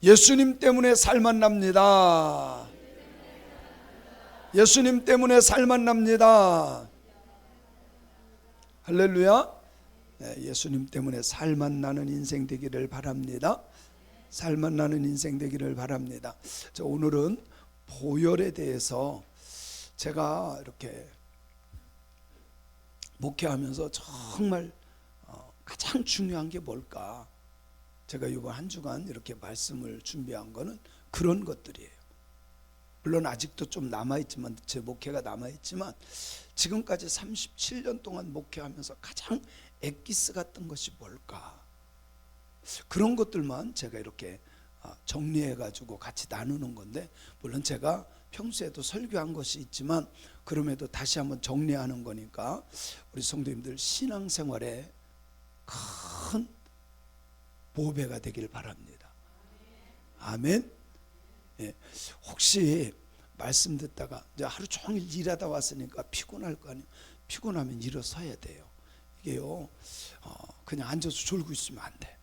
예수님 때문에 살만 납니다. 예수님 때문에 살만 납니다. 할렐루야. 예수님 때문에 살만 나는 인생 되기를 바랍니다. 살만 나는 인생 되기를 바랍니다. 오늘은 보혈에 대해서 제가 이렇게 목회하면서 정말 가장 중요한 게 뭘까? 제가 이번 한 주간 이렇게 말씀을 준비한 거는 그런 것들이에요. 물론 아직도 좀 남아있지만, 제 목회가 남아있지만 지금까지 37년 동안 목회하면서 가장 엑기스 같은 것이 뭘까? 그런 것들만 제가 이렇게 정리해가지고 같이 나누는 건데, 물론 제가 평소에도 설교한 것이 있지만 그럼에도 다시 한번 정리하는 거니까 우리 성도님들 신앙생활에 큰 보배가 되길 바랍니다. 아멘. 예. 혹시 말씀 듣다가 이제 하루 종일 일하다 왔으니까 피곤할 거 아니에요. 피곤하면 일어서야 돼요. 이게요, 그냥 앉아서 졸고 있으면 안 돼.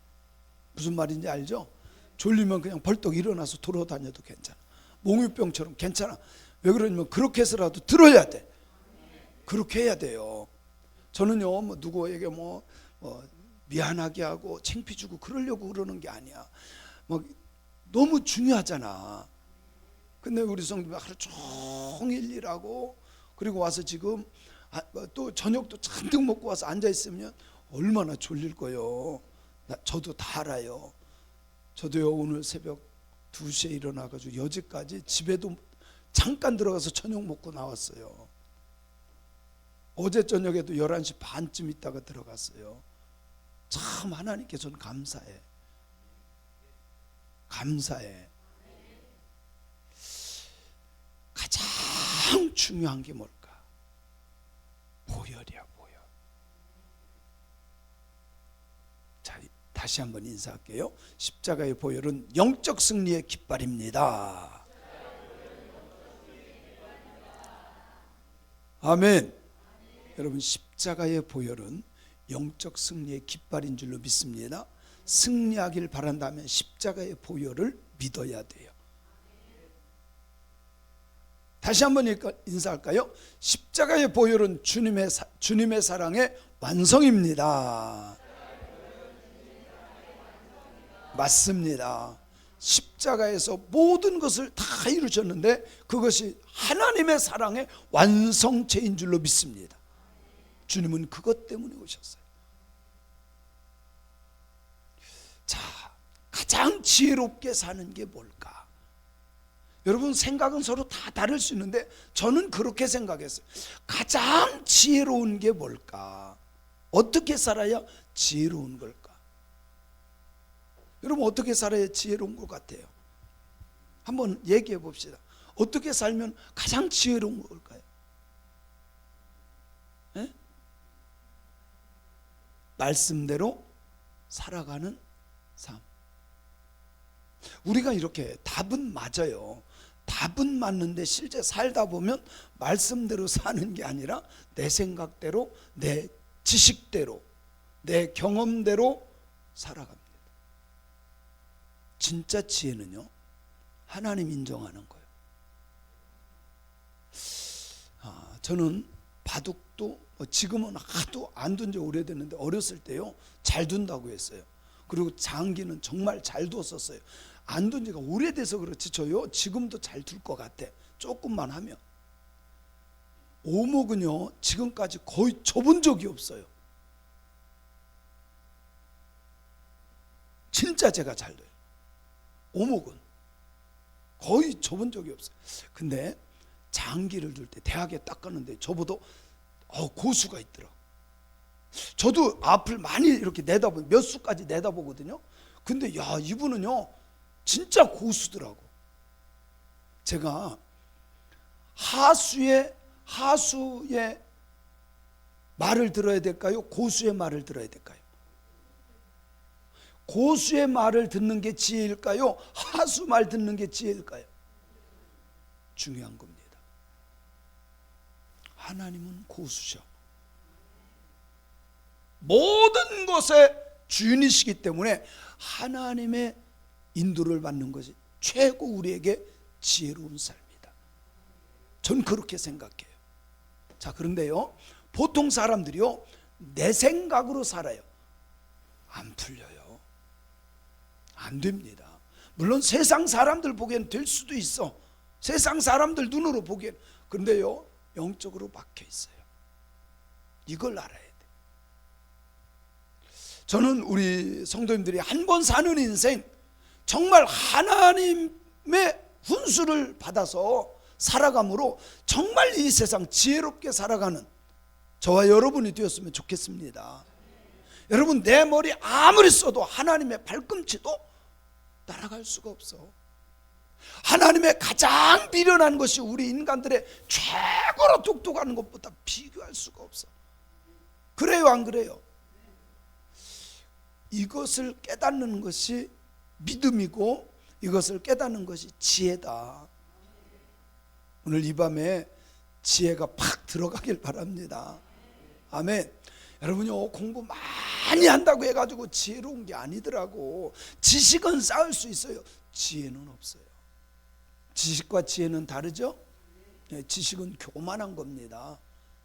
무슨 말인지 알죠? 졸리면 그냥 벌떡 일어나서 돌아다녀도 괜찮아. 몽유병처럼 괜찮아. 왜 그러냐면 그렇게 해서라도 들어야 돼. 그렇게 해야 돼요. 저는요, 누구에게 미안하게 하고 창피 주고 그러려고 그러는 게 아니야. 너무 중요하잖아. 근데 우리 성도님 하루 종일 일하고 그리고 와서 지금 또 저녁도 잔뜩 먹고 와서 앉아 있으면 얼마나 졸릴 거예요. 저도 다 알아요. 저도요, 오늘 새벽 2시에 일어나가지고 여지까지 집에도 잠깐 들어가서 저녁 먹고 나왔어요. 어제 저녁에도 11시 반쯤 있다가 들어갔어요. 참 하나님께 저는 감사해. 감사해. 가장 중요한 게 뭘까? 보혈이야, 보혈. 자, 다시 한번 인사할게요. 십자가의 보혈은 영적 승리의 깃발입니다. 아멘. 여러분, 십자가의 보혈은 영적 승리의 깃발인 줄로 믿습니다. 승리하길 바란다면 십자가의 보혈을 믿어야 돼요. 다시 한번 인사할까요? 십자가의 보혈은 주님의 사랑의 완성입니다. 맞습니다. 십자가에서 모든 것을 다 이루셨는데 그것이 하나님의 사랑의 완성체인 줄로 믿습니다. 주님은 그것 때문에 오셨어요. 자, 가장 지혜롭게 사는 게 뭘까? 여러분, 생각은 서로 다 다를 수 있는데 저는 그렇게 생각했어요. 가장 지혜로운 게 뭘까? 어떻게 살아야 지혜로운 걸까? 여러분, 어떻게 살아야 지혜로운 것 같아요? 한번 얘기해 봅시다. 어떻게 살면 가장 지혜로운 걸까요? 네? 말씀대로 살아가는 삶. 우리가 이렇게 답은 맞아요. 답은 맞는데 실제 살다 보면 말씀대로 사는 게 아니라 내 생각대로, 내 지식대로, 내 경험대로 살아갑니다. 진짜 지혜는요, 하나님 인정하는 거예요. 저는 바둑도 지금은 하도 안 둔 지 오래됐는데 어렸을 때요, 잘 둔다고 했어요. 그리고 장기는 정말 잘 뒀었어요. 안 둔 지가 오래돼서 그렇지 저요, 지금도 잘 둘 것 같아. 조금만 하면. 오목은요, 지금까지 거의 접은 적이 없어요. 진짜 제가 잘 둬요. 오목은 거의 접은 적이 없어요. 근데 장기를 둘 때 대학에 딱 갔는데 저보다 고수가 있더라고. 저도 앞을 많이 이렇게 내다보고 몇 수까지 내다보거든요. 근데 야, 이분은요 진짜 고수더라고. 제가 하수의 말을 들어야 될까요? 고수의 말을 들어야 될까요? 고수의 말을 듣는 게 지혜일까요? 하수 말 듣는 게 지혜일까요? 중요한 겁니다. 하나님은 고수셔. 모든 것의 주인이시기 때문에 하나님의 인도를 받는 것이 최고 우리에게 지혜로운 삶이다. 전 그렇게 생각해요. 자, 그런데요, 보통 사람들이요, 내 생각으로 살아요. 안 풀려요. 안 됩니다. 물론 세상 사람들 보기엔 될 수도 있어. 세상 사람들 눈으로 보기엔. 그런데요, 영적으로 막혀 있어요. 이걸 알아야 돼. 저는 우리 성도님들이 한 번 사는 인생, 정말 하나님의 훈수를 받아서 살아감으로 정말 이 세상 지혜롭게 살아가는 저와 여러분이 되었으면 좋겠습니다. 여러분, 내 머리 아무리 써도 하나님의 발꿈치도 따라갈 수가 없어. 하나님의 가장 미련한 것이 우리 인간들의 최고로 똑똑한 것보다 비교할 수가 없어. 그래요, 안 그래요? 이것을 깨닫는 것이 믿음이고 이것을 깨닫는 것이 지혜다. 오늘 이 밤에 지혜가 팍 들어가길 바랍니다. 아멘. 여러분요, 공부 많이 한다고 해가지고 지혜로운 게 아니더라고. 지식은 쌓을 수 있어요. 지혜는 없어요. 지식과 지혜는 다르죠? 네, 지식은 교만한 겁니다.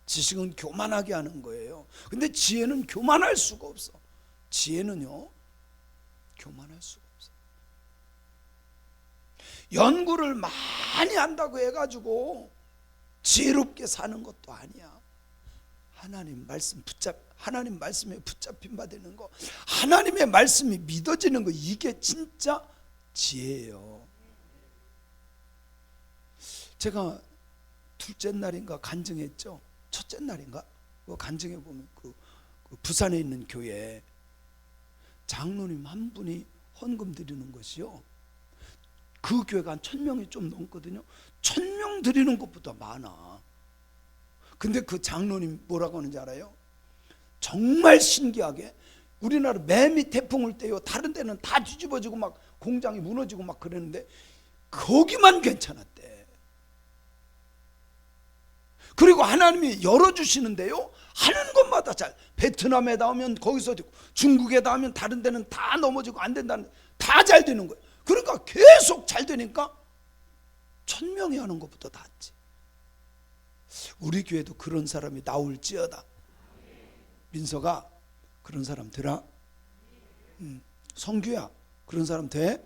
지식은 교만하게 하는 거예요. 근데 지혜는 교만할 수가 없어. 지혜는요, 교만할 수가 없어. 연구를 많이 한다고 해가지고 지혜롭게 사는 것도 아니야. 하나님 말씀에 붙잡힌 바 되는 거, 하나님의 말씀이 믿어지는 거, 이게 진짜 지혜예요. 제가 둘째 날인가 간증했죠. 첫째 날인가 간증해 보면 그 부산에 있는 교회 장로님 한 분이 헌금 드리는 것이요, 그 교회가 한 1000명이 좀 넘거든요. 1000명 드리는 것보다 많아. 근데 그 장로님 뭐라고 하는지 알아요? 정말 신기하게, 우리나라 매미 태풍 올 때요, 다른 데는 다 뒤집어지고 막 공장이 무너지고 막 그러는데 거기만 괜찮았대. 그리고 하나님이 열어주시는데요, 하는 것마다 잘, 베트남에 닿으면 거기서 되고, 중국에 닿으면 다른 데는 다 넘어지고 안 된다는, 다 잘 되는 거예요. 그러니까 계속 잘 되니까 1000명이 하는 것보다 낫지. 우리 교회도 그런 사람이 나올지어다. 민서가 그런 사람 되라. 성규야 그런 사람 돼?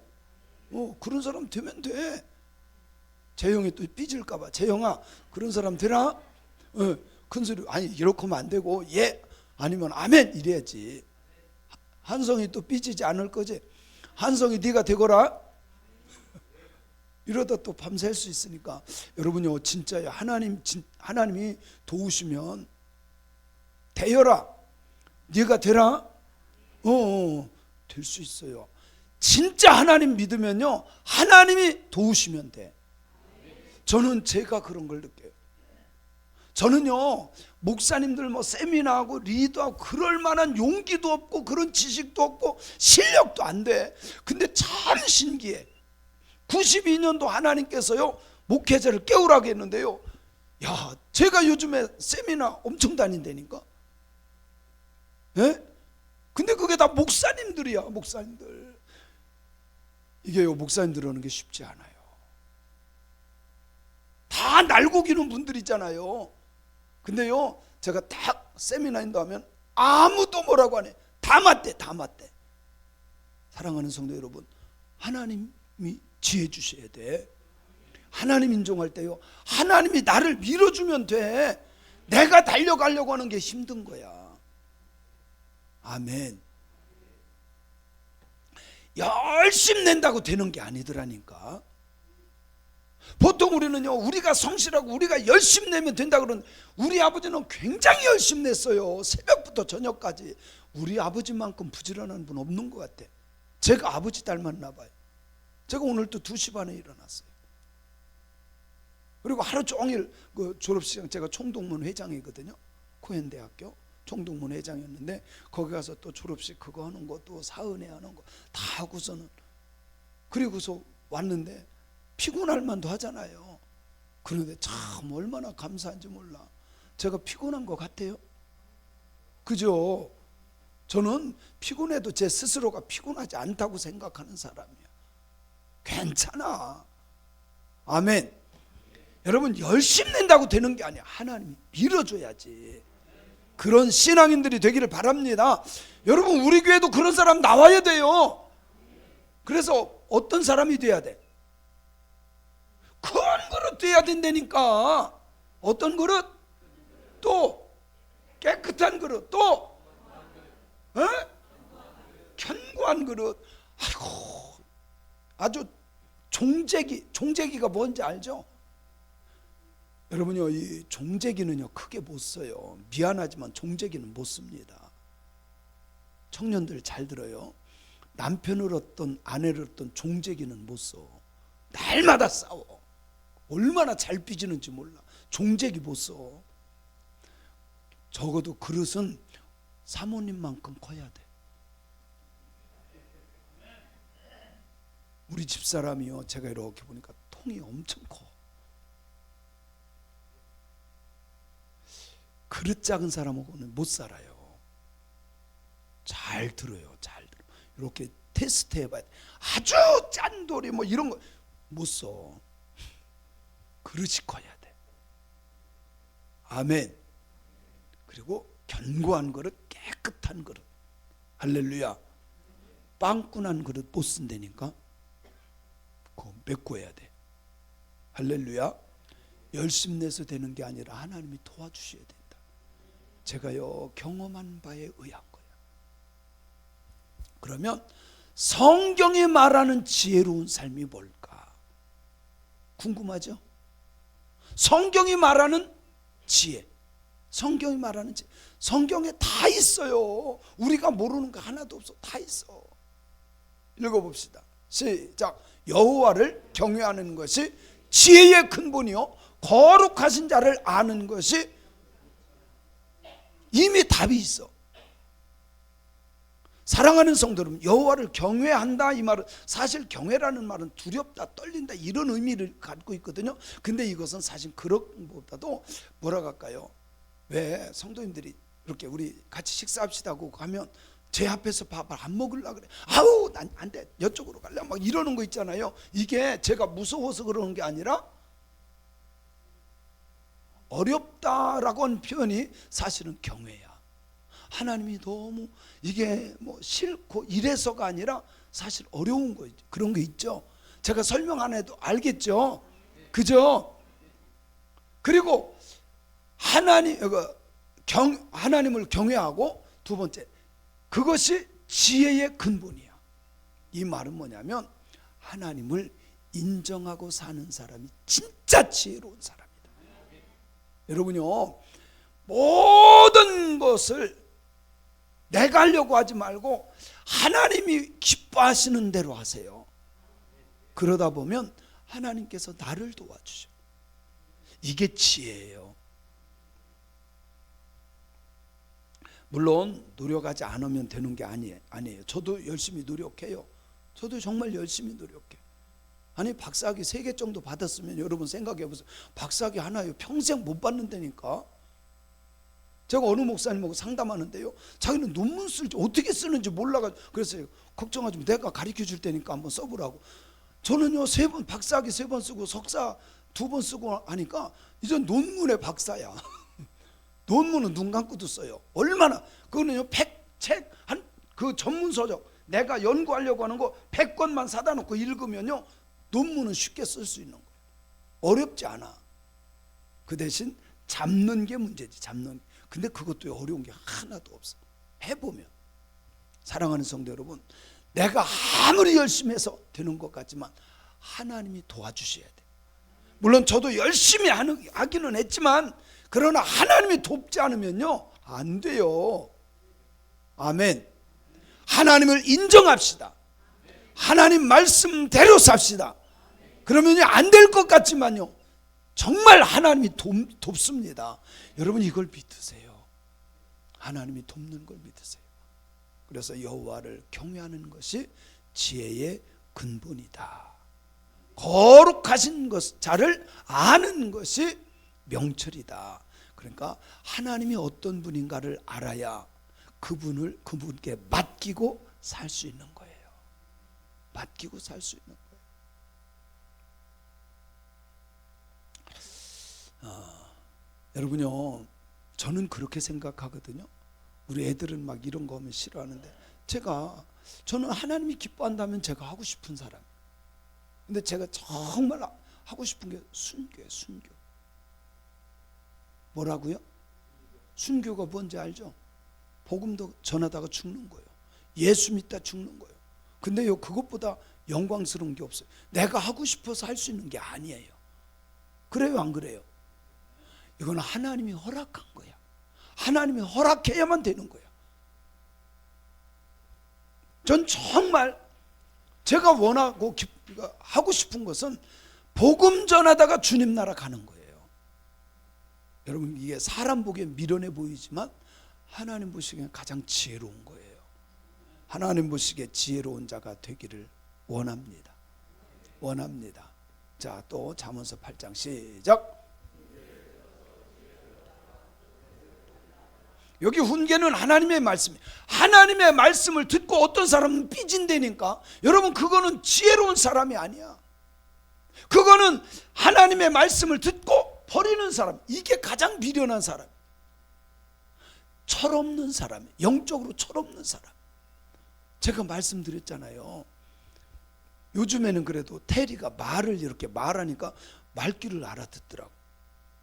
그런 사람 되면 돼. 재영이 또 삐질까봐, 재영아 그런 사람 되라. 큰 소리, 아니 이렇게 하면 안 되고, 예 아니면 아멘 이래야지. 한성이 또 삐지지 않을 거지. 한성이 네가 되거라. 이러다 또 밤샐 수 있으니까 여러분요, 진짜요, 하나님이 도우시면 되어라, 네가 되라. 될 수 있어요. 진짜 하나님 믿으면요, 하나님이 도우시면 돼. 저는 제가 그런 걸 느껴요. 저는요, 목사님들 뭐 세미나하고 리더하고 그럴 만한 용기도 없고 그런 지식도 없고 실력도 안 돼. 근데 참 신기해. 92년도 하나님께서요, 목회자를 깨우라고 했는데요, 야, 제가 요즘에 세미나 엄청 다닌다니까. 예? 근데 그게 다 목사님들이야, 목사님들. 이게요, 목사님들 하는 게 쉽지 않아요. 다 날고 기는 분들이잖아요. 근데요, 제가 딱 세미나 인도하면 아무도 뭐라고 안 해. 다 맞대, 다 맞대. 사랑하는 성도 여러분, 하나님이 지혜 주셔야 돼. 하나님 인정할 때요, 하나님이 나를 밀어주면 돼. 내가 달려가려고 하는 게 힘든 거야. 아멘. 열심히 낸다고 되는 게 아니더라니까. 보통 우리는요, 우리가 성실하고 우리가 열심히 내면 된다 그러는데, 우리 아버지는 굉장히 열심히 냈어요. 새벽부터 저녁까지. 우리 아버지만큼 부지런한 분 없는 것 같아. 제가 아버지 닮았나 봐요. 제가 오늘 또 2시 반에 일어났어요. 그리고 하루 종일 그 졸업식장, 제가 총동문 회장이거든요. 코헨대학교 총동문 회장이었는데, 거기 가서 또 졸업식 그거 하는 거, 또 사은회 하는 거 다 하고서는, 그리고서 왔는데 피곤할 만도 하잖아요. 그런데 참 얼마나 감사한지 몰라. 제가 피곤한 것 같아요? 그죠? 저는 피곤해도 제 스스로가 피곤하지 않다고 생각하는 사람이야. 괜찮아. 아멘. 여러분, 열심 낸다고 되는 게 아니야. 하나님이 밀어줘야지. 그런 신앙인들이 되기를 바랍니다. 여러분, 우리 교회도 그런 사람 나와야 돼요. 그래서 어떤 사람이 돼야 돼? 큰 그릇 돼야 된다니까. 어떤 그릇? 또 깨끗한 그릇. 또 견고한 그릇. 아이고, 아주 종재기가 뭔지 알죠? 여러분요, 이 종재기는요 크게 못 써요. 미안하지만 종재기는 못 씁니다. 청년들 잘 들어요. 남편을 얻던 아내를 얻던 종재기는 못 써. 날마다 싸워. 얼마나 잘 삐지는지 몰라. 종재기 못 써. 적어도 그릇은 사모님만큼 커야 돼. 우리 집사람이요, 제가 이렇게 보니까 통이 엄청 커. 그릇 작은 사람하고는 못 살아요. 잘 들어요. 잘 들어. 이렇게 테스트 해봐야 돼. 아주 짠돌이 뭐 이런 거 못 써. 그릇이 커야 돼. 아멘. 그리고 견고한 그릇, 깨끗한 그릇. 할렐루야. 빵꾸난 그릇 못 쓴다니까. 그거 메꿔야 돼. 할렐루야. 열심 내서 되는 게 아니라 하나님이 도와주셔야 된다. 제가요 경험한 바에 의한 거예요. 그러면 성경이 말하는 지혜로운 삶이 뭘까? 궁금하죠? 성경이 말하는 지혜. 성경이 말하는 지혜. 성경에 다 있어요. 우리가 모르는 거 하나도 없어. 다 있어. 읽어봅시다. 시작. 여호와를 경외하는 것이 지혜의 근본이요 거룩하신 자를 아는 것이. 이미 답이 있어. 사랑하는 성도 여러분, 여호와를 경외한다 이 말은, 사실 경외라는 말은 두렵다, 떨린다 이런 의미를 갖고 있거든요. 근데 이것은 사실 그런 것보다도 뭐라 할까요? 왜 성도님들이 이렇게 우리 같이 식사합시다고 가면 제 앞에서 밥을 안 먹으려고 그래. 아우 난 안 돼, 이쪽으로 갈래, 막 이러는 거 있잖아요. 이게 제가 무서워서 그러는 게 아니라 어렵다라고 하는 표현이 사실은 경외야. 하나님이 너무 이게 뭐 싫고 이래서가 아니라 사실 어려운 거, 그런 게 있죠. 제가 설명 안 해도 알겠죠. 그죠? 그리고 하나님을 경외하고, 두 번째, 그것이 지혜의 근본이야. 이 말은 뭐냐면 하나님을 인정하고 사는 사람이 진짜 지혜로운 사람이다. 여러분요, 모든 것을 내가 하려고 하지 말고 하나님이 기뻐하시는 대로 하세요. 그러다 보면 하나님께서 나를 도와주셔. 이게 지혜예요. 물론 노력하지 않으면 되는 게 아니에요. 저도 열심히 노력해요. 저도 정말 열심히 노력해. 아니 박사학위 3개 정도 받았으면 여러분 생각해 보세요. 박사학위 하나요 평생 못 받는다니까. 제가 어느 목사님하고 상담하는데요, 자기는 논문 쓸지 어떻게 쓰는지 몰라가지고, 그래서 걱정하지 마, 내가 가르쳐 줄 테니까 한번 써보라고. 저는요 3번 박사학위 3번 쓰고 석사 2번 쓰고 하니까 이제 논문의 박사야. 논문은 눈 감고도 써요. 얼마나, 그거는요 책 한 그 전문 서적 내가 연구하려고 하는 거 100권만 사다 놓고 읽으면요 논문은 쉽게 쓸 수 있는 거예요. 어렵지 않아. 그 대신 잡는 게 문제지. 잡는 게. 근데 그것도 어려운 게 하나도 없어. 해보면. 사랑하는 성도 여러분, 내가 아무리 열심히 해서 되는 것 같지만 하나님이 도와주셔야 돼. 물론 저도 열심히 하기는 했지만, 그러나 하나님이 돕지 않으면요 안 돼요. 아멘. 하나님을 인정합시다. 하나님 말씀대로 삽시다. 그러면요 안 될 것 같지만요 정말 하나님이 돕습니다. 여러분 이걸 믿으세요. 하나님이 돕는 걸 믿으세요. 그래서 여호와를 경외하는 것이 지혜의 근본이다. 거룩하신 자를 아는 것이 명철이다. 그러니까 하나님이 어떤 분인가를 알아야 그분께 맡기고 살 수 있는 거예요. 맡기고 살 수 있는 거예요. 여러분요, 저는 그렇게 생각하거든요. 우리 애들은 막 이런 거 하면 싫어하는데 저는 하나님이 기뻐한다면 제가 하고 싶은 사람. 근데 제가 정말 하고 싶은 게 순교예요. 순교. 뭐라고요? 순교가 뭔지 알죠? 복음도 전하다가 죽는 거예요. 예수 믿다 죽는 거예요. 근데요, 그것보다 영광스러운 게 없어요. 내가 하고 싶어서 할 수 있는 게 아니에요. 그래요, 안 그래요? 이건 하나님이 허락한 거야. 하나님이 허락해야만 되는 거야. 전 정말 제가 원하고 하고 싶은 것은 복음 전하다가 주님 나라 가는 거예요. 여러분, 이게 사람 보기엔 미련해 보이지만 하나님 보시기엔 가장 지혜로운 거예요. 하나님 보시기에 지혜로운 자가 되기를 원합니다. 원합니다. 자, 또 잠언서 8장 시작. 여기 훈계는 하나님의 말씀. 하나님의 말씀을 듣고 어떤 사람은 삐진다니까. 여러분, 그거는 지혜로운 사람이 아니야. 그거는 하나님의 말씀을 듣고 버리는 사람. 이게 가장 미련한 사람. 철없는 사람. 영적으로 철없는 사람. 제가 말씀드렸잖아요. 요즘에는 그래도 테리가 말을 이렇게 말하니까 말귀를 알아듣더라고.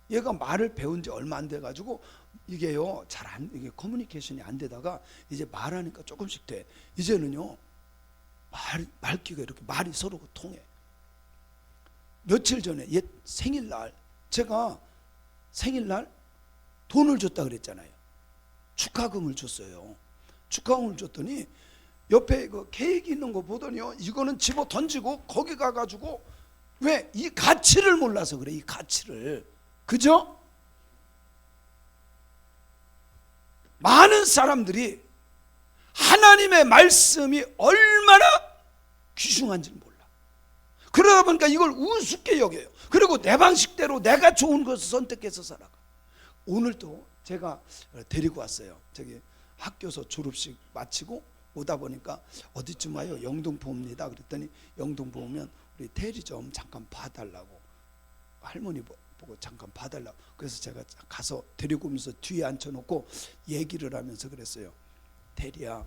얘가 말을 배운 지 얼마 안 돼가지고 이게요, 이게 커뮤니케이션이 안 되다가 이제 말하니까 조금씩 돼. 이제는요, 말귀가 이렇게 말이 서로 통해. 며칠 전에 얘 생일날, 제가 생일날 돈을 줬다 그랬잖아요. 축하금을 줬어요. 축하금을 줬더니 옆에 그 케이크 있는 거 보더니요, 이거는 집어 던지고 거기 가가지고, 왜? 이 가치를 몰라서 그래. 이 가치를. 그죠? 많은 사람들이 하나님의 말씀이 얼마나 귀중한지를 몰라. 그러다 보니까 이걸 우습게 여겨요. 그리고 내 방식대로 내가 좋은 것을 선택해서 살아가. 오늘도 제가 데리고 왔어요. 저기 학교에서 졸업식 마치고 오다 보니까 어디쯤 와요? 영등포 옵니다. 그랬더니 영등포 오면 우리 테리 좀 잠깐 봐달라고, 할머니 보고 잠깐 봐달라고. 그래서 제가 가서 데리고 오면서 뒤에 앉혀놓고 얘기를 하면서 그랬어요. 테리야,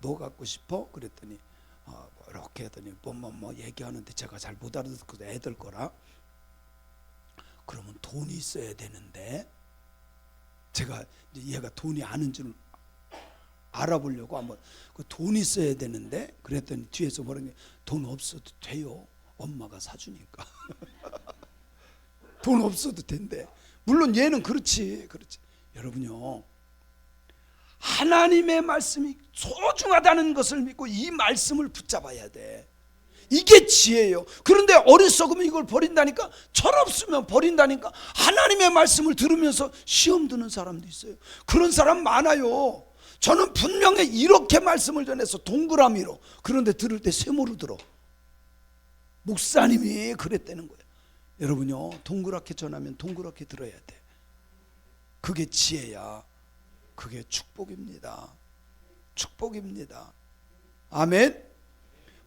뭐 갖고 싶어? 그랬더니 이렇게 하더니 뭐 얘기하는데 제가 잘 못 알아듣고 애들 거라. 그러면 돈이 있어야 되는데, 제가 이제 얘가 돈이 아는지를 알아보려고 한번, 그 돈 있어야 되는데, 그랬더니 뒤에서 뭐라는 게, 돈 없어도 돼요, 엄마가 사주니까. 돈 없어도 된대. 물론 얘는 그렇지. 여러분요, 하나님의 말씀이 소중하다는 것을 믿고 이 말씀을 붙잡아야 돼. 이게 지혜예요. 그런데 어리석으면 이걸 버린다니까, 철없으면 버린다니까. 하나님의 말씀을 들으면서 시험 드는 사람도 있어요. 그런 사람 많아요. 저는 분명히 이렇게 말씀을 전해서 동그라미로, 그런데 들을 때 세모로 들어. 목사님이 그랬다는 거예요. 여러분요, 동그랗게 전하면 동그랗게 들어야 돼. 그게 지혜야. 그게 축복입니다. 축복입니다. 아멘.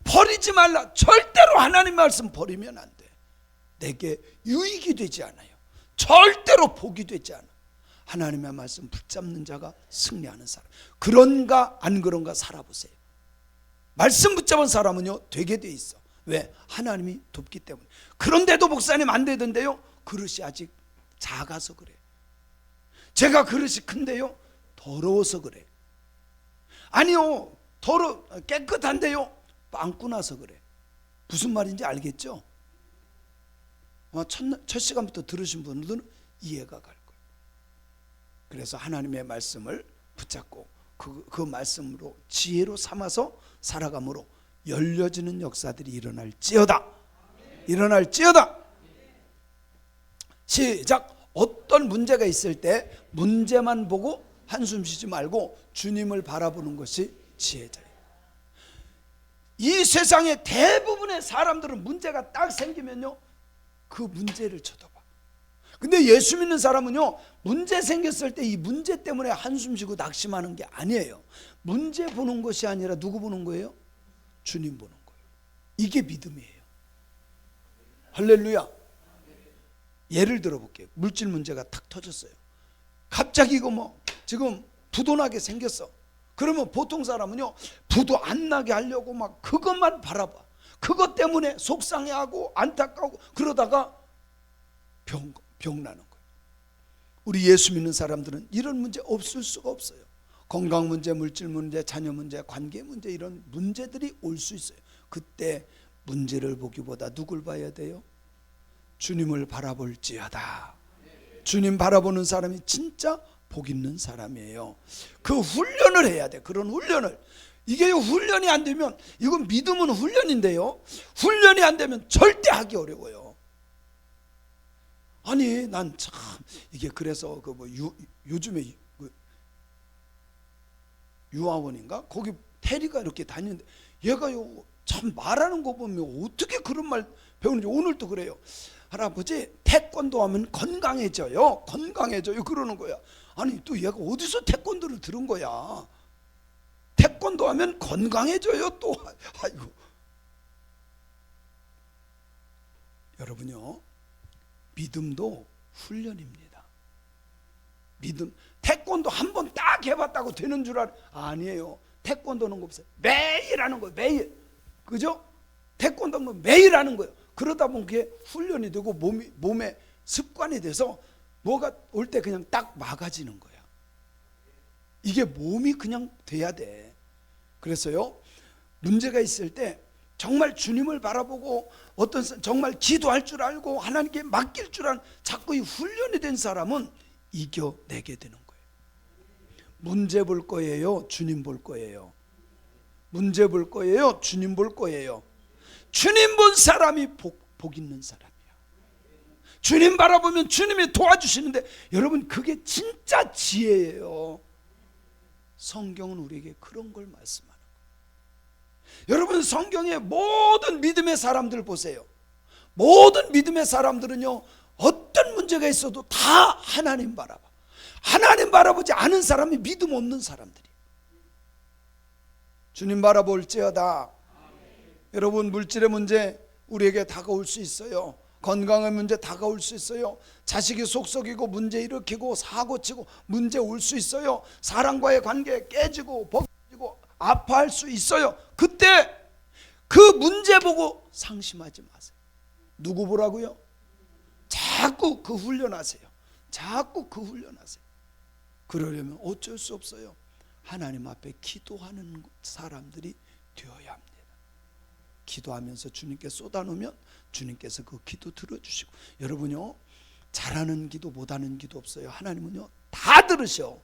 버리지 말라. 절대로 하나님 말씀 버리면 안 돼. 내게 유익이 되지 않아요. 절대로 복이 되지 않아. 하나님의 말씀 붙잡는 자가 승리하는 사람. 그런가 안 그런가 살아보세요. 말씀 붙잡은 사람은요, 되게 돼 있어. 왜? 하나님이 돕기 때문에. 그런데도 목사님 안 되던데요? 그릇이 아직 작아서 그래. 제가 그릇이 큰데요? 더러워서 그래. 아니요, 깨끗한데요? 빵꾸 나서 그래. 무슨 말인지 알겠죠? 첫 시간부터 들으신 분들은 이해가 갈 거예요. 그래서 하나님의 말씀을 붙잡고 그 말씀으로 지혜로 삼아서 살아감으로 열려지는 역사들이 일어날지어다. 일어날지어다. 시작. 어떤 문제가 있을 때 문제만 보고 한숨 쉬지 말고 주님을 바라보는 것이 지혜자예요. 이 세상의 대부분의 사람들은 문제가 딱 생기면요, 그 문제를 쳐다봐. 근데 예수 믿는 사람은요, 문제 생겼을 때 이 문제 때문에 한숨 쉬고 낙심하는 게 아니에요. 문제 보는 것이 아니라 누구 보는 거예요? 주님 보는 거예요. 이게 믿음이에요. 할렐루야. 예를 들어 볼게요. 물질 문제가 탁 터졌어요. 갑자기 이거 뭐 지금 부도 나게 생겼어. 그러면 보통 사람은요, 부도 안 나게 하려고 막 그것만 바라봐. 그것 때문에 속상해하고 안타까우고 그러다가 병 나는 거예요. 우리 예수 믿는 사람들은 이런 문제 없을 수가 없어요. 건강 문제, 물질 문제, 자녀 문제, 관계 문제, 이런 문제들이 올 수 있어요. 그때 문제를 보기보다 누굴 봐야 돼요? 주님을 바라볼지어다. 주님 바라보는 사람이 진짜 복 있는 사람이에요. 그 훈련을 해야 돼. 그런 훈련을. 이게 훈련이 안 되면, 이건 믿음은 훈련인데요, 훈련이 안 되면 절대 하기 어려워요. 아니 난 참 이게 그래서 그 뭐 요즘에 그 유아원인가 거기 테리가 이렇게 다니는데 얘가요 참 말하는 거 보면 어떻게 그런 말 배우는지. 오늘도 그래요. 할아버지 태권도 하면 건강해져요, 건강해져요 그러는 거야. 아니 또 얘가 어디서 태권도를 들은 거야. 태권도 하면 건강해져요 또. 아이고. 여러분요, 믿음도 훈련입니다. 믿음. 태권도 한 번 딱 해봤다고 되는 줄 아니에요. 태권도는 거 없어요. 매일 하는 거예요. 매일. 그죠? 태권도는 매일 하는 거예요. 그러다 보면 그게 훈련이 되고 몸에 습관이 돼서 뭐가 올 때 그냥 딱 막아지는 거야. 이게 몸이 그냥 돼야 돼. 그래서요, 문제가 있을 때 정말 주님을 바라보고 정말 기도할 줄 알고 하나님께 맡길 줄 아는 자꾸 이 훈련이 된 사람은 이겨내게 되는 거예요. 문제 볼 거예요, 주님 볼 거예요? 문제 볼 거예요, 주님 볼 거예요? 주님 본 사람이 복 있는 사람이야. 주님 바라보면 주님이 도와주시는데, 여러분 그게 진짜 지혜예요. 성경은 우리에게 그런 걸 말씀하는 거예요. 여러분 성경의 모든 믿음의 사람들 보세요. 모든 믿음의 사람들은요, 어떤 문제가 있어도 다 하나님 바라봐. 하나님 바라보지 않은 사람이 믿음 없는 사람들이에요. 주님 바라볼지어다. 여러분 물질의 문제 우리에게 다가올 수 있어요. 건강의 문제 다가올 수 있어요. 자식이 속썩이고 문제 일으키고 사고치고 문제 올 수 있어요. 사람과의 관계 깨지고 벗기고 아파할 수 있어요. 그때 그 문제 보고 상심하지 마세요. 누구 보라고요? 자꾸 그 훈련하세요. 자꾸 그 훈련하세요. 그러려면 어쩔 수 없어요. 하나님 앞에 기도하는 사람들이 되어야 합니다. 기도하면서 주님께 쏟아놓으면 주님께서 그 기도 들어주시고, 여러분요, 잘하는 기도 못하는 기도 없어요. 하나님은요 다 들으셔.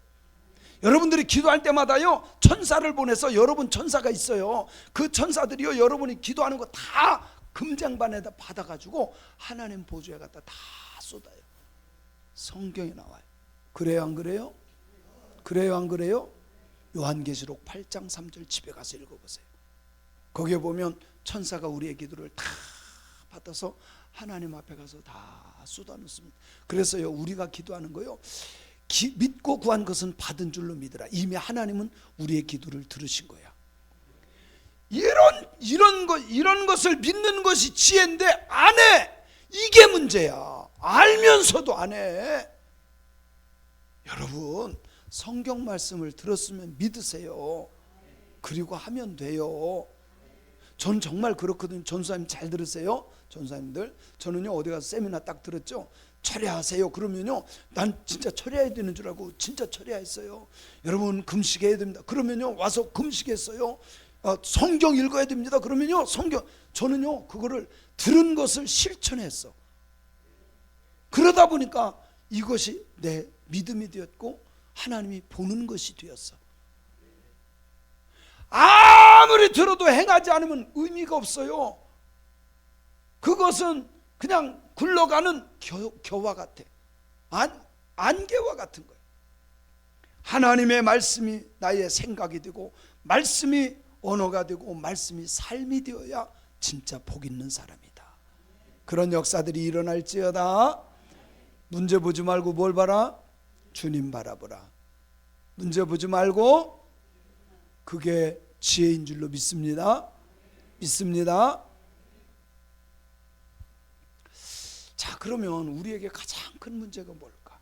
여러분들이 기도할 때마다요 천사를 보내서, 여러분 천사가 있어요. 그 천사들이요 여러분이 기도하는 거 다 금장반에다 받아가지고 하나님 보좌에 갖다 다 쏟아요. 성경에 나와요. 그래요 안 그래요? 그래요 안 그래요? 요한계시록 8장 3절 집에 가서 읽어보세요. 거기에 보면 천사가 우리의 기도를 다 받아서 하나님 앞에 가서 다 쏟아놓습니다. 그래서요 우리가 기도하는 거요, 믿고 구한 것은 받은 줄로 믿으라. 이미 하나님은 우리의 기도를 들으신 거야. 이런 것을 믿는 것이 지혜인데 안 해. 이게 문제야. 알면서도 안 해. 여러분 성경 말씀을 들었으면 믿으세요. 그리고 하면 돼요. 전 정말 그렇거든요. 전사님 잘 들으세요. 전사님들, 저는요 어디 가서 세미나 딱 들었죠. 철회하세요. 그러면요 난 진짜 철회해야 되는 줄 알고 진짜 철회했어요. 여러분 금식해야 됩니다. 그러면요 와서 금식했어요. 성경 읽어야 됩니다. 그러면요 성경, 저는요 그거를 들은 것을 실천했어. 그러다 보니까 이것이 내 믿음이 되었고 하나님이 보는 것이 되었어. 아무리 들어도 행하지 않으면 의미가 없어요. 그것은 그냥 굴러가는 겨와 같아. 안개와 같은 거예요. 하나님의 말씀이 나의 생각이 되고, 말씀이 언어가 되고, 말씀이 삶이 되어야 진짜 복 있는 사람이다. 그런 역사들이 일어날지어다. 문제 보지 말고 뭘 봐라? 주님 바라보라. 문제 보지 말고, 그게 지혜인 줄로 믿습니다. 믿습니다. 자, 그러면 우리에게 가장 큰 문제가 뭘까?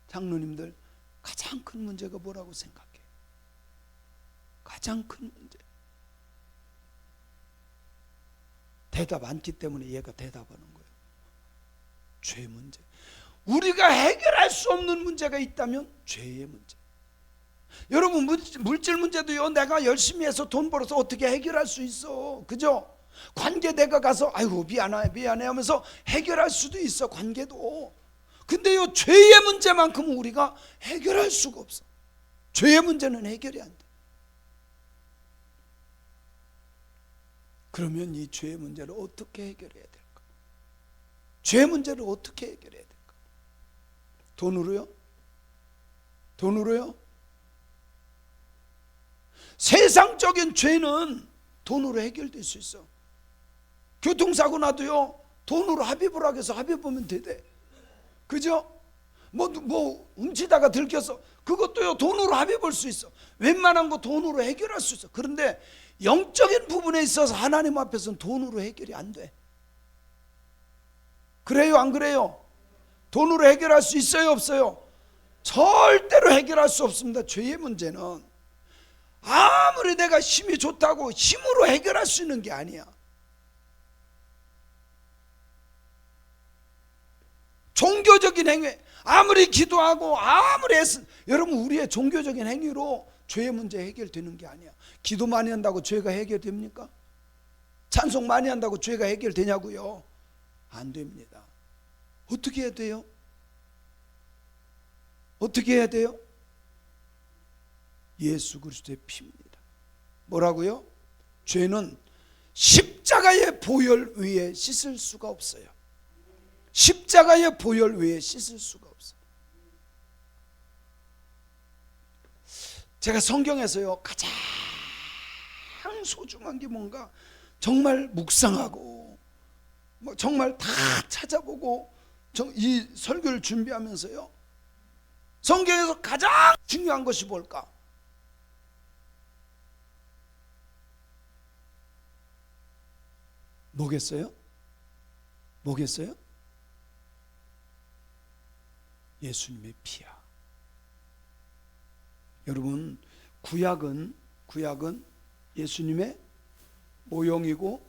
장로님들, 가장 큰 문제가 뭐라고 생각해? 가장 큰 문제. 대답 않기 때문에 얘가 대답하는 거예요. 죄 문제. 우리가 해결할 수 없는 문제가 있다면 죄의 문제. 여러분, 물질 문제도요, 내가 열심히 해서 돈 벌어서 어떻게 해결할 수 있어, 그죠? 관계 내가 가서 아이고 미안해 하면서 해결할 수도 있어, 관계도. 근데요, 죄의 문제만큼은 우리가 해결할 수가 없어. 죄의 문제는 해결이 안 돼. 그러면 이 죄의 문제를 어떻게 해결해야 될까? 죄의 문제를 어떻게 해결해야 될까? 돈으로요? 돈으로요? 세상적인 죄는 돈으로 해결될 수 있어. 교통사고 나도요, 돈으로 합의를 하게 해서 합의 보면 되대. 그죠? 뭐 훔치다가 들켜서 그것도요, 돈으로 합의 볼 수 있어. 웬만한 거 돈으로 해결할 수 있어. 그런데 영적인 부분에 있어서 하나님 앞에서는 돈으로 해결이 안 돼. 그래요, 안 그래요? 돈으로 해결할 수 있어요, 없어요? 절대로 해결할 수 없습니다. 죄의 문제는 아무리 내가 힘이 좋다고 힘으로 해결할 수 있는 게 아니야. 종교적인 행위, 아무리 기도하고 아무리 여러분, 우리의 종교적인 행위로 죄의 문제 해결되는 게 아니야. 기도 많이 한다고 죄가 해결됩니까? 찬송 많이 한다고 죄가 해결되냐고요? 안 됩니다. 어떻게 해야 돼요? 어떻게 해야 돼요? 예수 그리스도의 피입니다. 뭐라고요? 죄는 십자가의 보혈 위에 씻을 수가 없어요. 십자가의 보혈 위에 씻을 수가 없어요. 제가 성경에서요, 가장 소중한 게 뭔가 정말 묵상하고 정말 다 찾아보고 이 설교를 준비하면서요, 성경에서 가장 중요한 것이 뭘까? 뭐겠어요? 뭐겠어요? 예수님의 피야. 여러분, 구약은 예수님의 모형이고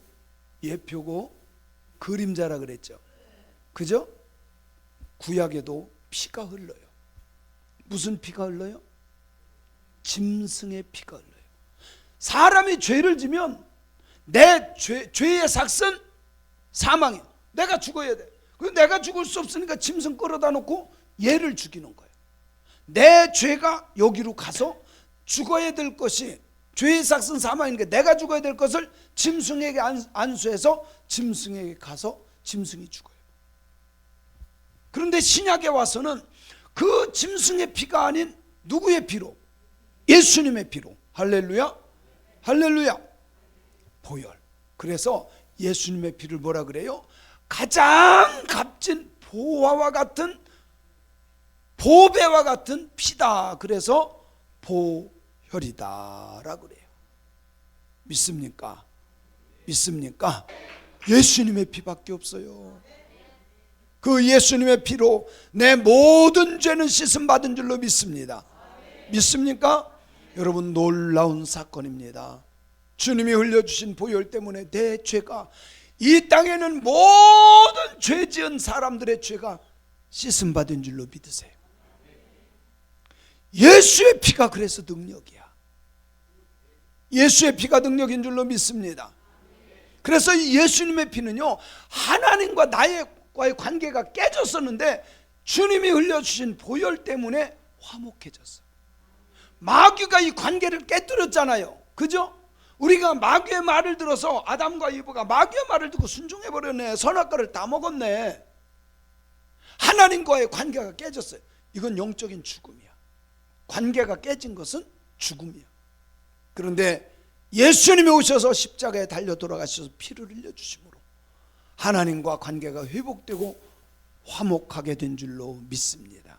예표고 그림자라 그랬죠. 그죠? 구약에도 피가 흘러요. 무슨 피가 흘러요? 짐승의 피가 흘러요. 사람이 죄를 지면 내 죄의 삭은 사망이야. 내가 죽어야 돼. 내가 죽을 수 없으니까 짐승 끌어다 놓고 얘를 죽이는 거예요. 내 죄가 여기로 가서 죽어야 될 것이, 죄의 삭은 사망이니까 내가 죽어야 될 것을 짐승에게 안수해서 짐승에게 가서 짐승이 죽어요. 그런데 신약에 와서는 그 짐승의 피가 아닌 누구의 피로? 예수님의 피로. 할렐루야, 할렐루야. 보혈. 그래서 예수님의 피를 뭐라 그래요? 가장 값진 보화와 같은, 보배와 같은 피다. 그래서 보혈이다 라고 그래요. 믿습니까? 믿습니까? 예수님의 피밖에 없어요. 그 예수님의 피로 내 모든 죄는 씻음 받은 줄로 믿습니다. 믿습니까? 여러분, 놀라운 사건입니다. 주님이 흘려주신 보혈 때문에 내 죄가, 이 땅에는 모든 죄 지은 사람들의 죄가 씻음 받은 줄로 믿으세요. 예수의 피가 그래서 능력이야. 예수의 피가 능력인 줄로 믿습니다. 그래서 이 예수님의 피는요, 하나님과 나와의 관계가 깨졌었는데 주님이 흘려주신 보혈 때문에 화목해졌어. 마귀가 이 관계를 깨뜨렸잖아요. 그죠? 우리가 마귀의 말을 들어서, 아담과 이브가 마귀의 말을 듣고 순종해버렸네. 선악과를 다 먹었네. 하나님과의 관계가 깨졌어요. 이건 영적인 죽음이야. 관계가 깨진 것은 죽음이야. 그런데 예수님이 오셔서 십자가에 달려 돌아가셔서 피를 흘려주심으로 하나님과 관계가 회복되고 화목하게 된 줄로 믿습니다.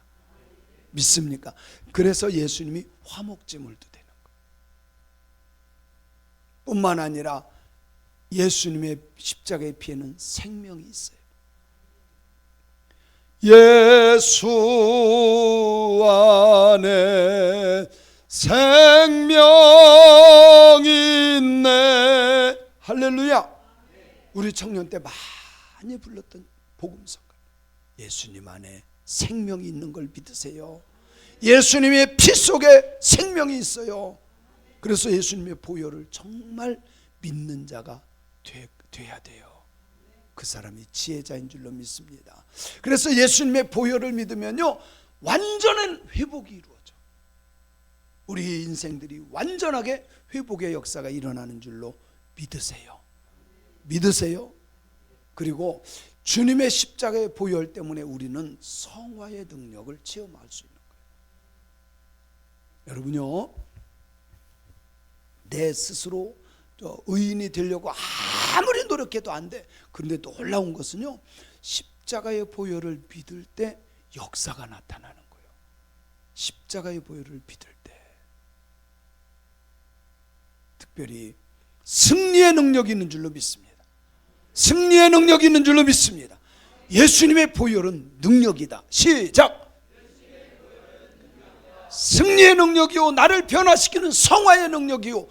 믿습니까? 그래서 예수님이 화목제물도 되는 거예요. 뿐만 아니라 예수님의 십자가의 피에는 생명이 있어요. 예수 안에 생명이 있네. 할렐루야. 우리 청년 때 많이 불렀던 복음성가. 예수님 안에 생명이 있는 걸 믿으세요. 예수님의 피 속에 생명이 있어요. 그래서 예수님의 보혈을 정말 믿는 자가 돼야 돼요. 그 사람이 지혜자인 줄로 믿습니다. 그래서 예수님의 보혈을 믿으면요, 완전한 회복이 이루어져. 우리 인생들이 완전하게 회복의 역사가 일어나는 줄로 믿으세요. 믿으세요. 그리고 주님의 십자가의 보혈 때문에 우리는 성화의 능력을 체험할 수 있는 거예요. 여러분요, 내 스스로 의인이 되려고 아무리 노력해도 안 돼. 그런데 놀라운 것은요, 십자가의 보혈을 믿을 때 역사가 나타나는 거예요. 십자가의 보혈을 믿을 때 특별히 승리의 능력이 있는 줄로 믿습니다. 승리의 능력이 있는 줄로 믿습니다. 예수님의 보혈은 능력이다. 시작. 승리의 능력이요, 나를 변화시키는 성화의 능력이요,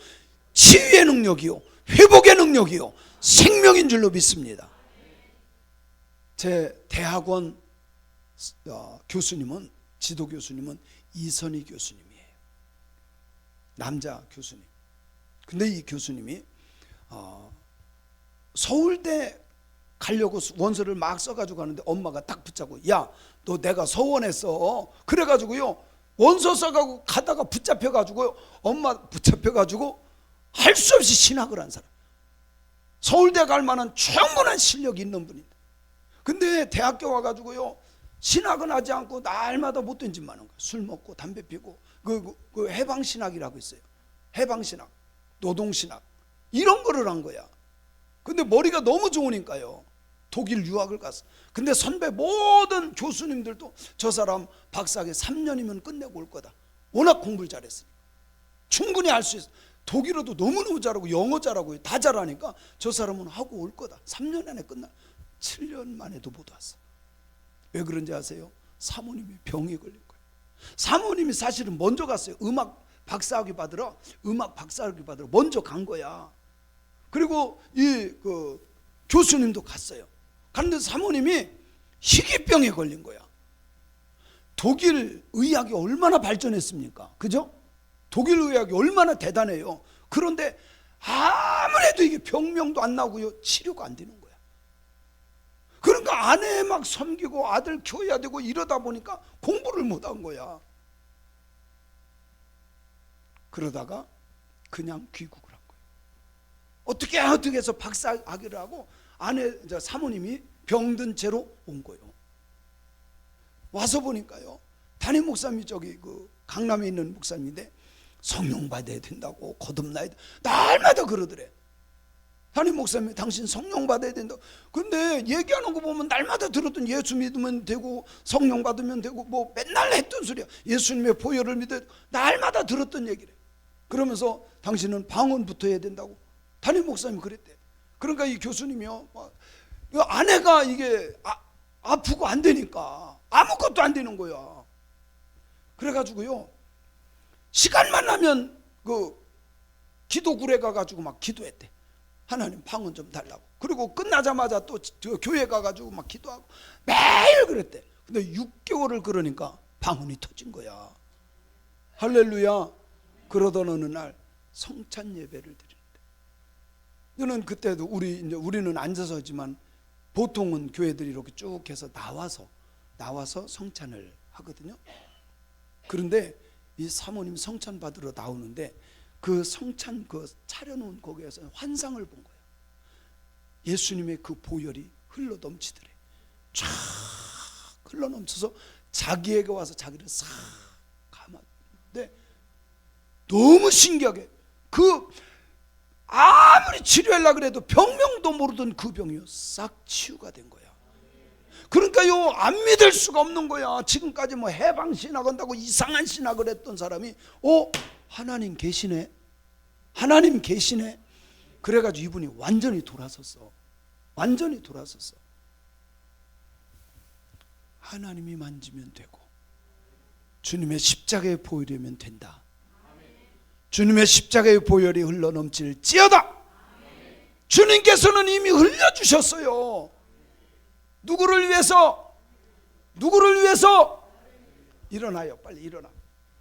치유의 능력이요, 회복의 능력이요, 생명인 줄로 믿습니다. 제 대학원 교수님은, 지도 교수님은 이선희 교수님이에요. 남자 교수님. 근데 이 교수님이 서울대 가려고 원서를 막 써가지고 가는데 엄마가 딱 붙잡고, 야, 너 내가 서원했어. 그래가지고요, 원서 써가지고 가다가 붙잡혀가지고요, 엄마 붙잡혀가지고 할 수 없이 신학을 한 사람. 서울대 갈 만한 충분한 실력이 있는 분인데, 근데 대학교 와가지고요, 신학은 하지 않고 날마다 못된 짓만 하는 거예요. 술 먹고 담배 피고 그 해방신학이라고 있어요. 해방신학, 노동신학, 이런 거를 한 거야. 근데 머리가 너무 좋으니까요, 독일 유학을 갔어. 근데 선배 모든 교수님들도 저 사람 박사학위 3년이면 끝내고 올 거다. 워낙 공부를 잘했으니까 충분히 알 수 있어. 독일어도 너무너무 잘하고 영어 잘하고 다 잘하니까 저 사람은 하고 올 거다. 3년 안에 끝나. 7년 만에도 못 왔어. 왜 그런지 아세요? 사모님이 병에 걸린 거예요. 사모님이 사실은 먼저 갔어요. 음악 박사학위 받으러 먼저 간 거야. 그리고 그 교수님도 갔어요. 갔는데 사모님이 희귀병에 걸린 거야. 독일 의학이 얼마나 발전했습니까? 그죠? 독일 의학이 얼마나 대단해요. 그런데 아무래도 이게 병명도 안 나고요, 치료가 안 되는 거야. 그러니까 아내 막 섬기고 아들 키워야 되고 이러다 보니까 공부를 못 한 거야. 그러다가 그냥 귀국을 한 거예요. 어떻게 해서 박사학위를 하고 사모님이 병든 채로 온 거예요. 와서 보니까요, 담임 목사님이 그 강남에 있는 목사님인데 성령 받아야 된다고 거듭나야 돼. 날마다 그러더래. 담임 목사님이 당신 성령 받아야 된다고. 근데 얘기하는 거 보면 날마다 들었던 예수 믿으면 되고 성령 받으면 되고 뭐 맨날 했던 소리야. 예수님의 보혈을 믿어. 날마다 들었던 얘기래. 그러면서 당신은 방언부터 해야 된다고 담임 목사님이 그랬대. 그러니까 이 교수님이요, 아내가 이게 아프고 안 되니까 아무것도 안 되는 거야. 그래가지고요, 시간만 나면 그 기도굴에 가가지고 막 기도했대. 하나님 방언 좀 달라고. 그리고 끝나자마자 또 교회 가가지고 막 기도하고 매일 그랬대. 근데 6개월을 그러니까 방언이 터진 거야. 할렐루야. 그러던 어느 날 성찬 예배를 드리는데, 저는 그때도 우리는 앉아서 하지만 보통은 교회들이 이렇게 쭉 해서 나와서 성찬을 하거든요. 그런데 이 사모님 성찬 받으러 나오는데 그 성찬 차려놓은 거기에서 환상을 본 거예요. 예수님의 그 보혈이 흘러 넘치더래. 쫙 흘러 넘쳐서 자기에게 와서 자기를 싹 감았는데, 너무 신기하게 아무리 치료하려고 해도 병명도 모르던 그 병이요, 싹 치유가 된 거야. 그러니까요, 안 믿을 수가 없는 거야. 지금까지 뭐 해방신학 한다고 이상한 신학을 했던 사람이 하나님 계시네, 하나님 계시네. 그래가지고 이분이 완전히 돌아섰어. 완전히 돌아섰어. 하나님이 만지면 되고 주님의 십자가의 보혈이면 된다. 주님의 십자가의 보혈이 흘러넘칠지어다. 주님께서는 이미 흘려주셨어요. 누구를 위해서? 누구를 위해서? 일어나요. 빨리 일어나.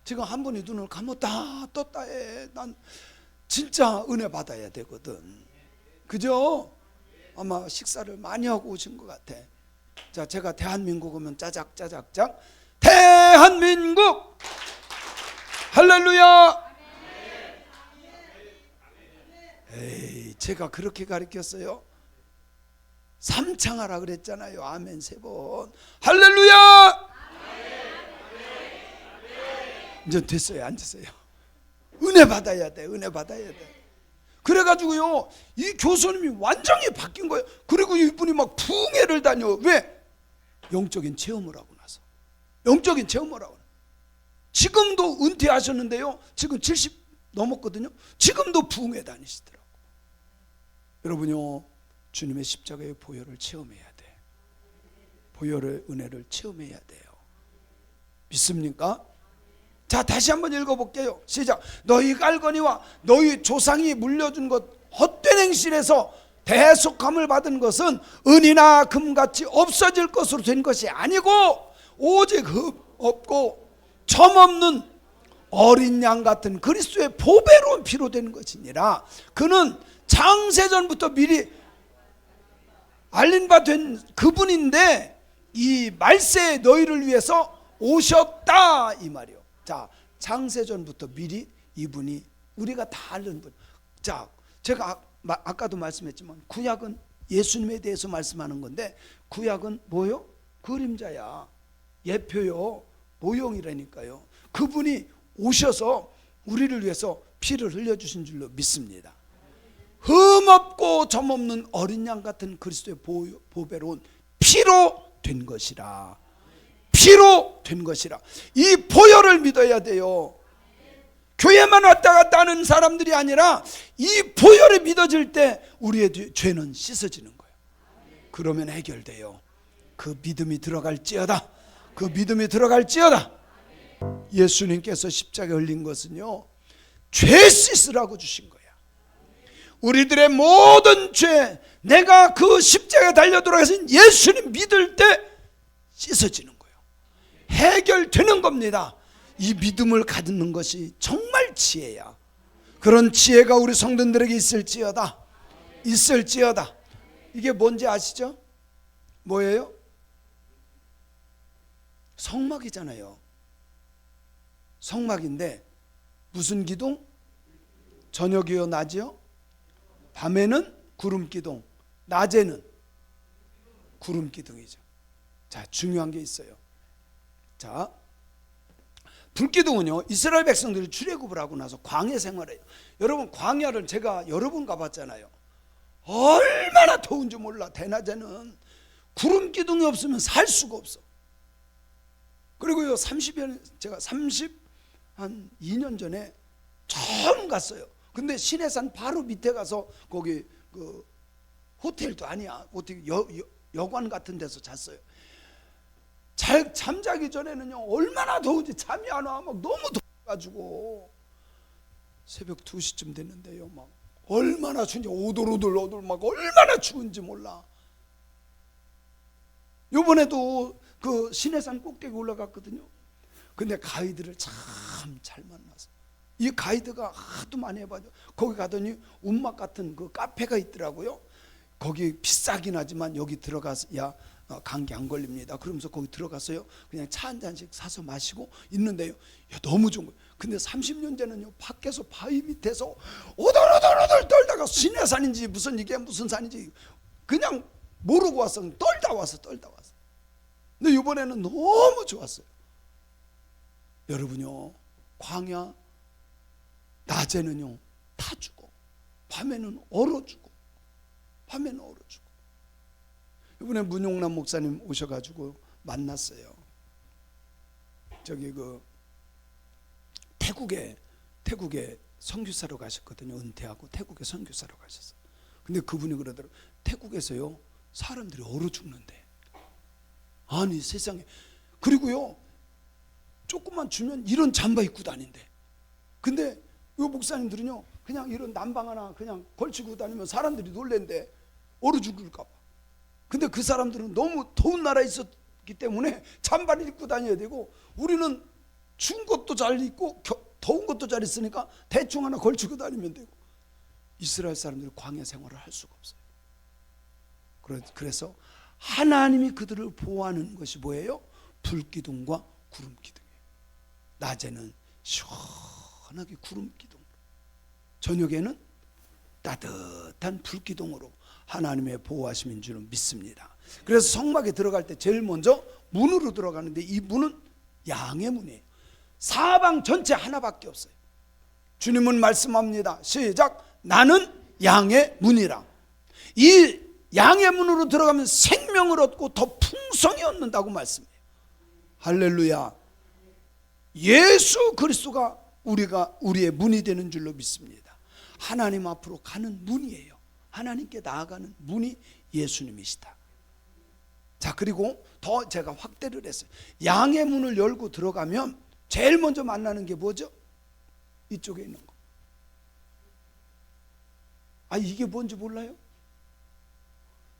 지금 한 분이 눈을 감았다 떴다 해. 난 진짜 은혜 받아야 되거든. 그죠? 아마 식사를 많이 하고 오신 것 같아. 자, 제가 대한민국 오면 짜작짜작짝 대한민국 할렐루야. 에이, 제가 그렇게 가르쳤어요? 삼창하라 그랬잖아요. 아멘 3번. 할렐루야. 이제 됐어요. 앉으세요. 은혜 받아야 돼. 은혜 받아야 돼. 그래가지고요, 이 교수님이 완전히 바뀐 거예요. 그리고 이분이 막 부흥회를 다녀. 왜? 영적인 체험을 하고 나서. 영적인 체험을 하고. 지금도 은퇴하셨는데요, 지금 70 넘었거든요. 지금도 부흥회 다니시더라고. 여러분요, 주님의 십자가의 보혈을 체험해야 돼. 보혈의 은혜를 체험해야 돼요. 믿습니까? 자, 다시 한번 읽어볼게요. 시작. 너희 갈거니와 너희 조상이 물려준 것 헛된 행실에서 대속함을 받은 것은 은이나 금같이 없어질 것으로 된 것이 아니고 오직 없고 점없는 어린 양 같은 그리스도의 보배로운 피로 된 것이니라. 그는 창세전부터 미리 알린 바 된 그분인데 이 말세에 너희를 위해서 오셨다 이 말이요. 자, 창세전부터 미리 이분이 우리가 다 아는 분. 자, 제가 아까도 말씀했지만 구약은 예수님에 대해서 말씀하는 건데 구약은 뭐요? 그림자야, 예표요, 모형이라니까요. 그분이 오셔서 우리를 위해서 피를 흘려주신 줄로 믿습니다. 흠없고 점없는 어린 양 같은 그리스도의 보배로운 피로 된 것이라. 피로 된 것이라. 이 보혈을 믿어야 돼요. 교회만 왔다 갔다 하는 사람들이 아니라 이 보혈이 믿어질 때 우리의 죄는 씻어지는 거예요. 그러면 해결돼요. 그 믿음이 들어갈지어다. 그 믿음이 들어갈지어다. 예수님께서 십자가에 흘린 것은요, 죄 씻으라고 주신 거예요. 우리들의 모든 죄, 내가 그 십자가에 달려 돌아가신 예수님 믿을 때 씻어지는 거예요. 해결되는 겁니다. 이 믿음을 갖는 것이 정말 지혜야. 그런 지혜가 우리 성도들에게 있을지어다. 있을지어다. 이게 뭔지 아시죠? 뭐예요? 성막이잖아요. 성막인데 무슨 기둥? 저녁이요, 낮이요? 밤에는 구름 기둥, 낮에는 구름 기둥이죠. 자, 중요한 게 있어요. 자, 불기둥은요, 이스라엘 백성들이 출애굽을 하고 나서 광야 생활해요. 여러분, 광야를 제가 여러 번 가봤잖아요. 얼마나 더운지 몰라. 대낮에는 구름 기둥이 없으면 살 수가 없어. 그리고요, 제가 32년 전에 처음 갔어요. 근데 시내산 바로 밑에 가서 거기 그 호텔도 아니야, 어떻게 여관 같은 데서 잤어요. 잠자기 전에는요, 얼마나 더운지 잠이 안 와. 막 너무 더워가지고 새벽 2시쯤 됐는데요, 막 얼마나 추운지, 오돌오돌 막 얼마나 추운지 몰라. 요번에도 그 시내산 꼭대기 올라갔거든요. 근데 가이드를 참 잘 만나서, 이 가이드가 하도 많이 해봐죠. 거기 가더니 운막 같은 그 카페가 있더라고요. 거기 비싸긴 하지만 여기 들어가야 감기 안 걸립니다. 그러면서 거기 들어갔어요. 그냥 차 한 잔씩 사서 마시고 있는데요, 야, 너무 좋은 거예요. 근데 30년 전에는요, 밖에서 바위 밑에서 오돌오돌 떨다가 시내산인지 무슨 이게 무슨 산인지 그냥 모르고 왔어. 떨다 왔어. 근데 이번에는 너무 좋았어요. 여러분요, 광야 낮에는요 타 죽어, 밤에는 얼어 죽어. 이번에 문용남 목사님 오셔가지고 만났어요. 저기 그 태국에 선교사로 가셨거든요. 은퇴하고 태국에 선교사로 가셨어요. 근데 그분이 그러더라고요. 태국에서요 사람들이 얼어 죽는데. 아니 세상에. 그리고요 조금만 주면 이런 잠바 입고 다닌대. 근데 요 목사님들은요 그냥 이런 난방 하나 그냥 걸치고 다니면 사람들이 놀랜대. 얼어 죽을까 봐. 근데 그 사람들은 너무 더운 나라에 있었기 때문에 잠바를 입고 다녀야 되고, 우리는 추운 것도 잘 입고 더운 것도 잘 있으니까 대충 하나 걸치고 다니면 되고. 이스라엘 사람들은 광야 생활을 할 수가 없어요. 그래서 하나님이 그들을 보호하는 것이 뭐예요? 불기둥과 구름기둥이에요. 낮에는 시원하게 구름기둥으로, 저녁에는 따뜻한 불기둥으로 하나님의 보호하심인 줄은 믿습니다. 그래서 성막에 들어갈 때 제일 먼저 문으로 들어가는데, 이 문은 양의 문이에요. 사방 전체 하나밖에 없어요. 주님은 말씀합니다. 시작. 나는 양의 문이라. 이 양의 문으로 들어가면 생명을 얻고 더 풍성히 얻는다고 말씀해요. 할렐루야. 예수 그리스도가 우리의 문이 되는 줄로 믿습니다. 하나님 앞으로 가는 문이에요. 하나님께 나아가는 문이 예수님이시다. 자, 그리고 더 제가 확대를 했어요. 양의 문을 열고 들어가면 제일 먼저 만나는 게 뭐죠? 이쪽에 있는 거. 아, 이게 뭔지 몰라요?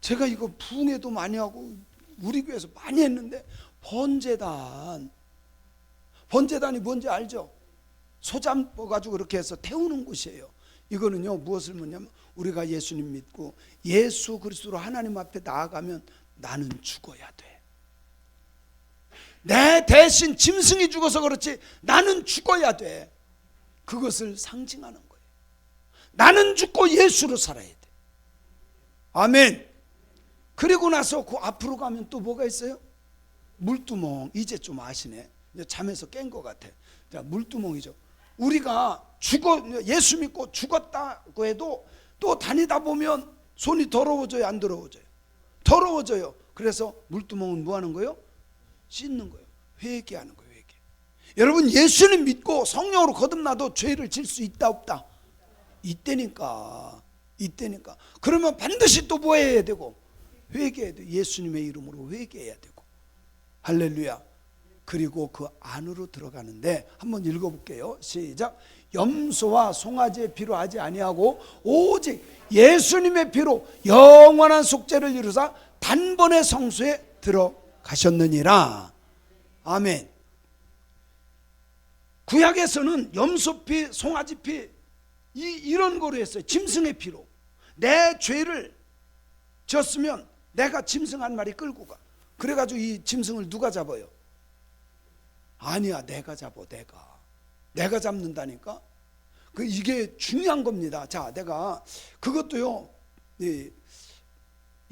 제가 이거 부흥회도 많이 하고 우리 교회에서 많이 했는데, 번제단. 번제단이 뭔지 알죠? 소잠 뽑아가지고 그렇게 해서 태우는 곳이에요. 이거는요 무엇을 묻냐면, 우리가 예수님 믿고 예수 그리스도로 하나님 앞에 나아가면 나는 죽어야 돼. 내 대신 짐승이 죽어서 그렇지 나는 죽어야 돼. 그것을 상징하는 거예요. 나는 죽고 예수로 살아야 돼. 아멘. 그리고 나서 그 앞으로 가면 또 뭐가 있어요? 물두멍. 이제 좀 아시네. 이제 잠에서 깬 것 같아. 자, 물두멍이죠. 우리가 예수 믿고 죽었다고 해도 또 다니다 보면 손이 더러워져요, 안 더러워져요? 더러워져요. 그래서 물두멍은 뭐 하는 거예요? 씻는 거예요. 회개하는 거예요. 회개. 여러분, 예수님 믿고 성령으로 거듭나도 죄를 질 수 있다 없다? 이때니까. 그러면 반드시 또 뭐 해야 되고? 회개해야 돼요. 예수님의 이름으로 회개해야 되고. 할렐루야. 그리고 그 안으로 들어가는데 한번 읽어볼게요. 시작. 염소와 송아지의 피로 하지 아니하고 오직 예수님의 피로 영원한 속죄를 이루사 단번에 성소에 들어가셨느니라. 아멘. 구약에서는 염소피, 송아지피 이런 거로 했어요. 짐승의 피로. 내 죄를 졌으면 내가 짐승 한 마리 끌고 가. 그래가지고 이 짐승을 누가 잡아요? 아니야, 내가 잡아. 내가 잡는다니까. 이게 중요한 겁니다. 자, 내가 그것도요,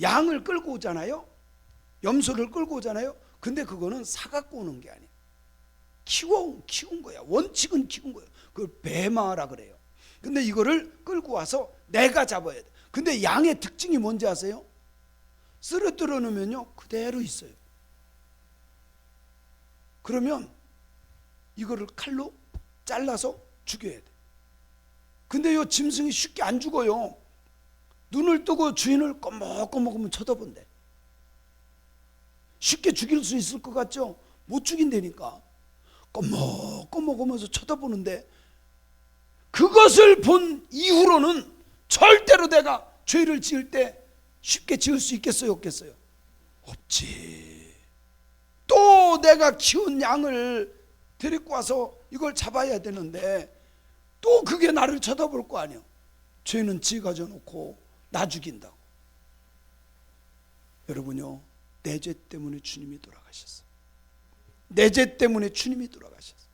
양을 끌고 오잖아요. 염소를 끌고 오잖아요. 근데 그거는 사갖고 오는 게 아니에요. 키운 거야. 원칙은 키운 거예요. 그걸 배마라 그래요. 근데 이거를 끌고 와서 내가 잡아야 돼. 근데 양의 특징이 뭔지 아세요? 쓰러뜨려 놓으면요 그대로 있어요. 그러면 이거를 칼로 잘라서 죽여야 돼. 근데 이 짐승이 쉽게 안 죽어요. 눈을 뜨고 주인을 꼬먹꼬먹 쳐다본대. 쉽게 죽일 수 있을 것 같죠? 못 죽인다니까. 꼬먹꼬먹하면서 쳐다보는데, 그것을 본 이후로는 절대로 내가 죄를 지을 때 쉽게 지을 수 있겠어요, 없겠어요? 없지. 또 내가 키운 양을 데리고 와서 이걸 잡아야 되는데 또 그게 나를 쳐다볼 거 아니에요. 죄는 지가 져놓고 나 죽인다고. 여러분요, 내 죄 때문에 주님이 돌아가셨어요. 내 죄 때문에 주님이 돌아가셨어요.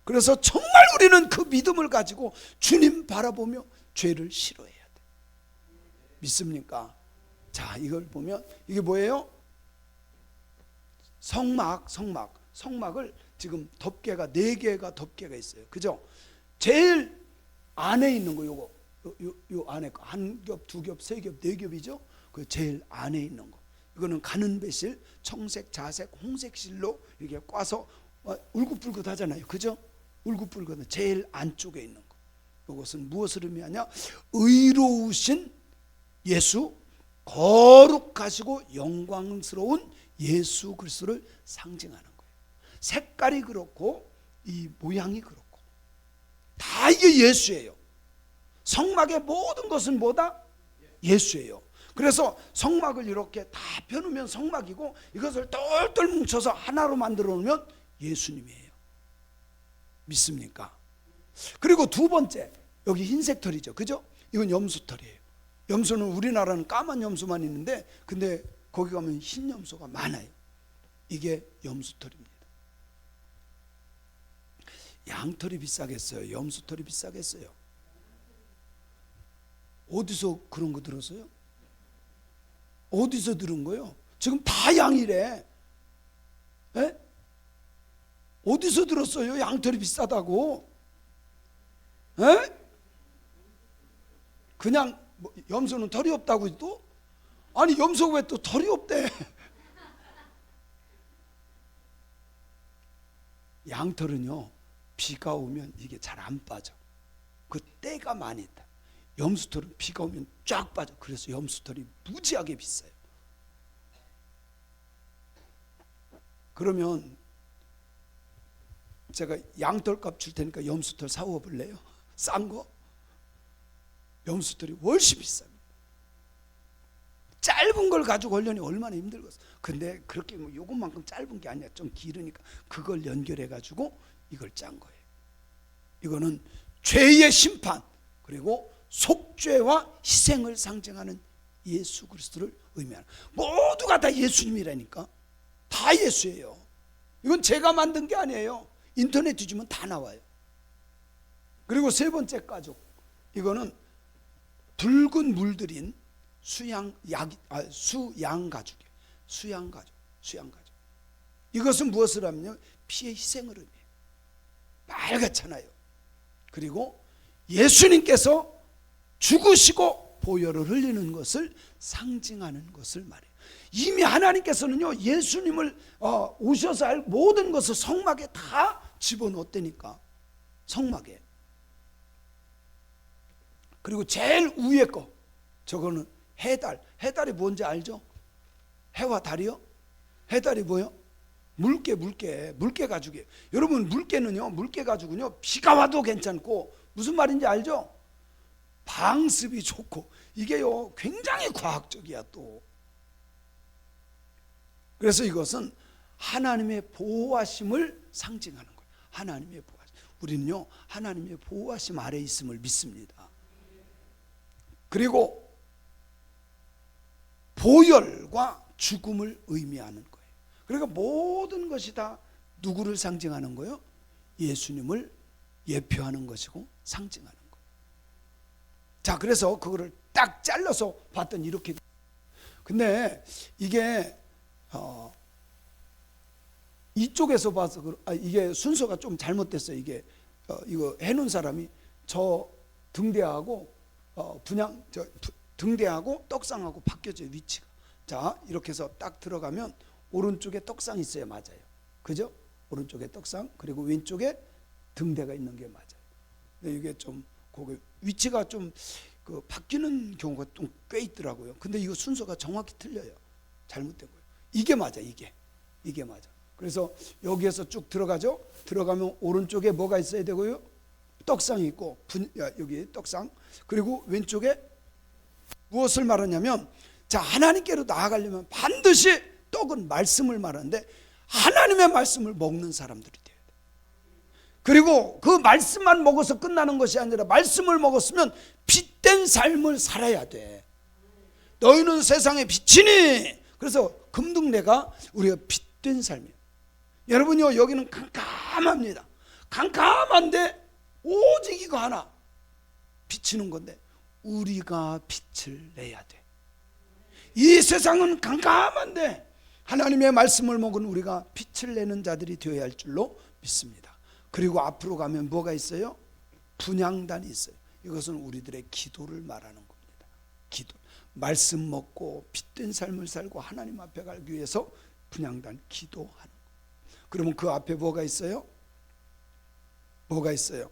그래서 정말 우리는 그 믿음을 가지고 주님 바라보며 죄를 싫어해야 돼. 믿습니까? 자, 이걸 보면 이게 뭐예요? 성막을 지금 덮개가 4개가 덮개가 있어요. 그죠? 제일 안에 있는 거 요거 요 안에 거 한 겹, 두 겹, 세 겹, 네 겹이죠. 그 제일 안에 있는 거. 이거는 가는 배실, 청색, 자색, 홍색 실로 이렇게 꽈서 울긋불긋 하잖아요. 그죠? 울긋불긋은 제일 안쪽에 있는 거. 이것은 무엇을 의미하냐? 의로우신 예수, 거룩하시고 영광스러운 예수 그리스도를 상징하는 거예요. 색깔이 그렇고 이 모양이 그렇고 다 이게 예수예요. 성막의 모든 것은 뭐다? 예수예요. 그래서 성막을 이렇게 다 펴놓으면 성막이고 이것을 똘똘 뭉쳐서 하나로 만들어 놓으면 예수님이에요. 믿습니까? 그리고 두 번째, 여기 흰색 털이죠, 그죠? 이건 염소털이에요. 염소는 우리나라는 까만 염소만 있는데 근데 거기 가면 흰 염소가 많아요. 이게 염소털입니다. 양털이 비싸겠어요? 염소털이 비싸겠어요? 어디서 그런 거 들었어요? 어디서 들은 거예요? 지금 다 양이래. 에? 어디서 들었어요? 양털이 비싸다고? 에? 그냥 뭐 염소는 털이 없다고 또? 아니 염소가 왜 또 털이 없대? 양털은요 비가 오면 이게 잘 안 빠져. 그 때가 많이 있다. 염소털은 비가 오면 쫙 빠져. 그래서 염소털이 무지하게 비싸요. 그러면 제가 양털값 줄 테니까 염소털 사와 볼래요? 싼 거? 염소털이 훨씬 비쌉니다. 짧은 걸 가지고 하려니 얼마나 힘들겠어. 근데 그렇게 뭐 요것만큼 짧은 게 아니야. 좀 길으니까 그걸 연결해 가지고 이걸 짠 거예요. 이거는 죄의 심판 그리고 속죄와 희생을 상징하는 예수 그리스도를 의미하는, 모두가 다 예수님이라니까. 다 예수예요. 이건 제가 만든 게 아니에요. 인터넷 뒤지면 다 나와요. 그리고 세 번째 가죽, 이거는 붉은 물들인 수양 가죽이에요. 수양 가죽. 이것은 무엇을 하면요? 피의 희생을 의미해요. 빨갛잖아요. 그리고 예수님께서 죽으시고 보혈을 흘리는 것을 상징하는 것을 말해요. 이미 하나님께서는요 예수님을 오셔서 할 모든 것을 성막에 다 집어넣었다니까. 성막에. 그리고 제일 위에 거, 저거는 해달. 해달이 뭔지 알죠? 해와 달이요? 해달이 뭐요? 물개 가죽이에요. 여러분 물개 가죽은요 비가 와도 괜찮고, 무슨 말인지 알죠? 방습이 좋고, 이게요 굉장히 과학적이야 또. 그래서 이것은 하나님의 보호하심을 상징하는 거예요. 하나님의 보호하심. 우리는요 하나님의 보호하심 아래 있음을 믿습니다. 그리고 보혈과 죽음을 의미하는 거예요. 그러니까 모든 것이 다 누구를 상징하는 거예요? 예수님을 예표하는 것이고 상징하는 거예요. 자, 그래서 그거를 딱 잘라서 봤더니 이렇게. 근데 이게 이쪽에서 봐서 이게 순서가 좀 잘못됐어요. 이게 이거 해놓은 사람이 저 등대하고 등대하고 떡상하고 바뀌어져요, 위치가. 자, 이렇게 해서 딱 들어가면 오른쪽에 떡상이 있어요. 맞아요. 그죠? 오른쪽에 떡상, 그리고 왼쪽에 등대가 있는 게 맞아요. 근데 이게 좀 위치가 좀 바뀌는 경우가 좀 꽤 있더라고요. 근데 이거 순서가 정확히 틀려요. 잘못된 거예요. 이게 맞아, 이게 맞아. 그래서 여기에서 쭉 들어가죠. 들어가면 오른쪽에 뭐가 있어야 되고요? 떡상이 있고, 여기 떡상. 그리고 왼쪽에 무엇을 말하냐면, 자, 하나님께로 나아가려면 반드시 떡은 말씀을 말하는데 하나님의 말씀을 먹는 사람들이 돼야 돼. 그리고 그 말씀만 먹어서 끝나는 것이 아니라 말씀을 먹었으면 빛된 삶을 살아야 돼. 너희는 세상의 빛이니. 그래서 금등대가 우리가 빛된 삶이에요. 여러분요, 여기는 캄캄합니다. 캄캄한데 오직 이거 하나 비치는 건데 우리가 빛을 내야 돼. 이 세상은 캄캄한데 하나님의 말씀을 먹은 우리가 빛을 내는 자들이 되어야 할 줄로 믿습니다. 그리고 앞으로 가면 뭐가 있어요? 분향단이 있어요. 이것은 우리들의 기도를 말하는 겁니다. 기도. 말씀 먹고 빛된 삶을 살고 하나님 앞에 가기 위해서 분향단, 기도하는 거. 그러면 그 앞에 뭐가 있어요? 뭐가 있어요?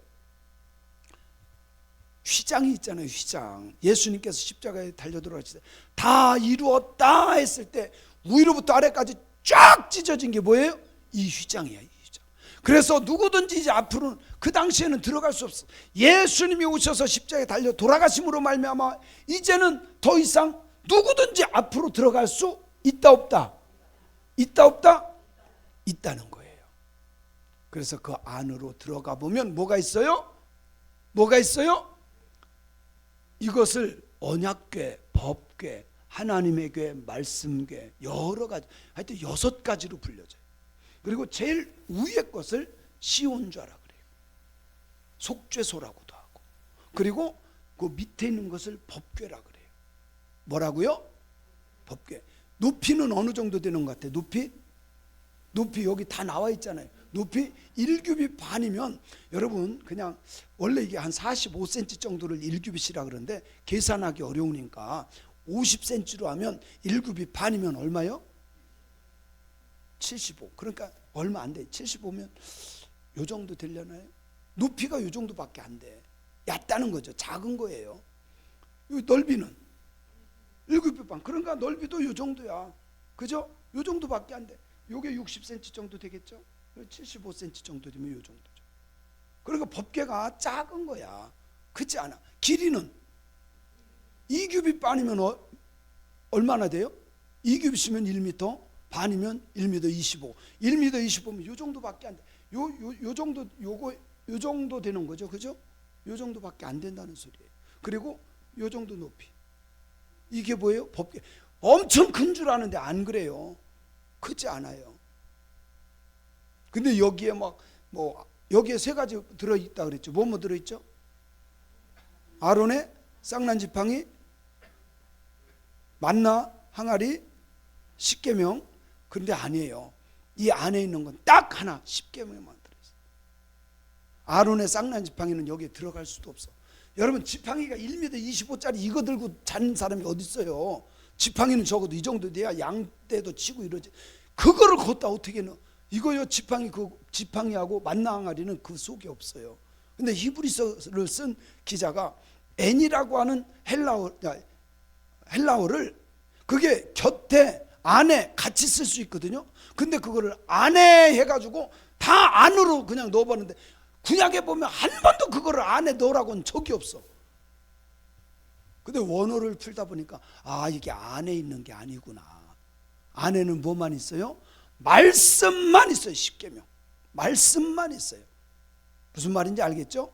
휘장이 있잖아요. 휘장. 예수님께서 십자가에 달려 들어가실 때 다 이루었다 했을 때 위로부터 아래까지 쫙 찢어진 게 뭐예요? 이 휘장이야. 이 휘장. 그래서 누구든지 이제 앞으로는, 그 당시에는 들어갈 수 없어. 예수님이 오셔서 십자가에 달려 돌아가심으로 말미암아 이제는 더 이상 누구든지 앞으로 들어갈 수 있다 없다? 있다 없다? 있다는 거예요. 그래서 그 안으로 들어가 보면 뭐가 있어요? 뭐가 있어요? 이것을 언약궤, 법궤, 하나님의 궤, 말씀궤, 여러 가지, 하여튼 6가지로 불려져요. 그리고 제일 위에 것을 시온좌라 그래요. 속죄소라고도 하고. 그리고 그 밑에 있는 것을 법궤라 그래요. 뭐라고요? 법궤. 높이는 어느 정도 되는 것 같아요? 높이 여기 다 나와 있잖아요. 높이 1규빗 반이면, 여러분 그냥 원래 이게 한 45cm 정도를 1규빗이라 그러는데 계산하기 어려우니까 50cm로 하면 1규빗 반이면 얼마요? 75. 그러니까 얼마 안 돼. 75면 요 정도 되려나요? 높이가 요 정도밖에 안 돼. 얕다는 거죠. 작은 거예요. 넓이는 1규빗 반. 그러니까 넓이도 요 정도야. 그죠? 요 정도밖에 안 돼. 요게 60cm 정도 되겠죠? 75cm 정도 되면 요 정도죠. 그러니까 법궤가 작은 거야. 그렇지 않아. 길이는 2규빗 반이면 얼마나 돼요? 2규빗이면 1m 반이면 1m 25. 1m 25면 요 정도밖에 안 돼. 요 정도, 요 정도 되는 거죠. 그죠? 요 정도밖에 안 된다는 소리예요. 그리고 요 정도 높이. 이게 뭐예요? 법궤. 엄청 큰 줄 아는데 안 그래요. 크지 않아요. 근데 여기에 여기에 3가지 들어있다 그랬죠. 뭐 들어있죠? 아론의 쌍난 지팡이, 만나, 항아리, 십계명. 그런데 아니에요. 이 안에 있는 건 딱 하나, 십계명만 들어있어요. 아론의 쌍난 지팡이는 여기에 들어갈 수도 없어. 여러분, 지팡이가 1m 25짜리 이거 들고 자는 사람이 어디 있어요? 지팡이는 적어도 이 정도 돼야 양떼도 치고 이러지. 그거를 걷다 어떻게 넣어? 이거요, 지팡이하고 만나 항아리는 그 속에 없어요. 근데 히브리서를 쓴 기자가 N이라고 하는 헬라어를 그게 곁에 안에 같이 쓸 수 있거든요. 근데 그거를 안에 해가지고 다 안으로 그냥 넣어봤는데, 구약에 보면 한 번도 그거를 안에 넣으라고는 적이 없어. 근데 원어를 풀다 보니까 이게 안에 있는 게 아니구나. 안에는 뭐만 있어요? 말씀만 있어요. 십계명. 말씀만 있어요. 무슨 말인지 알겠죠?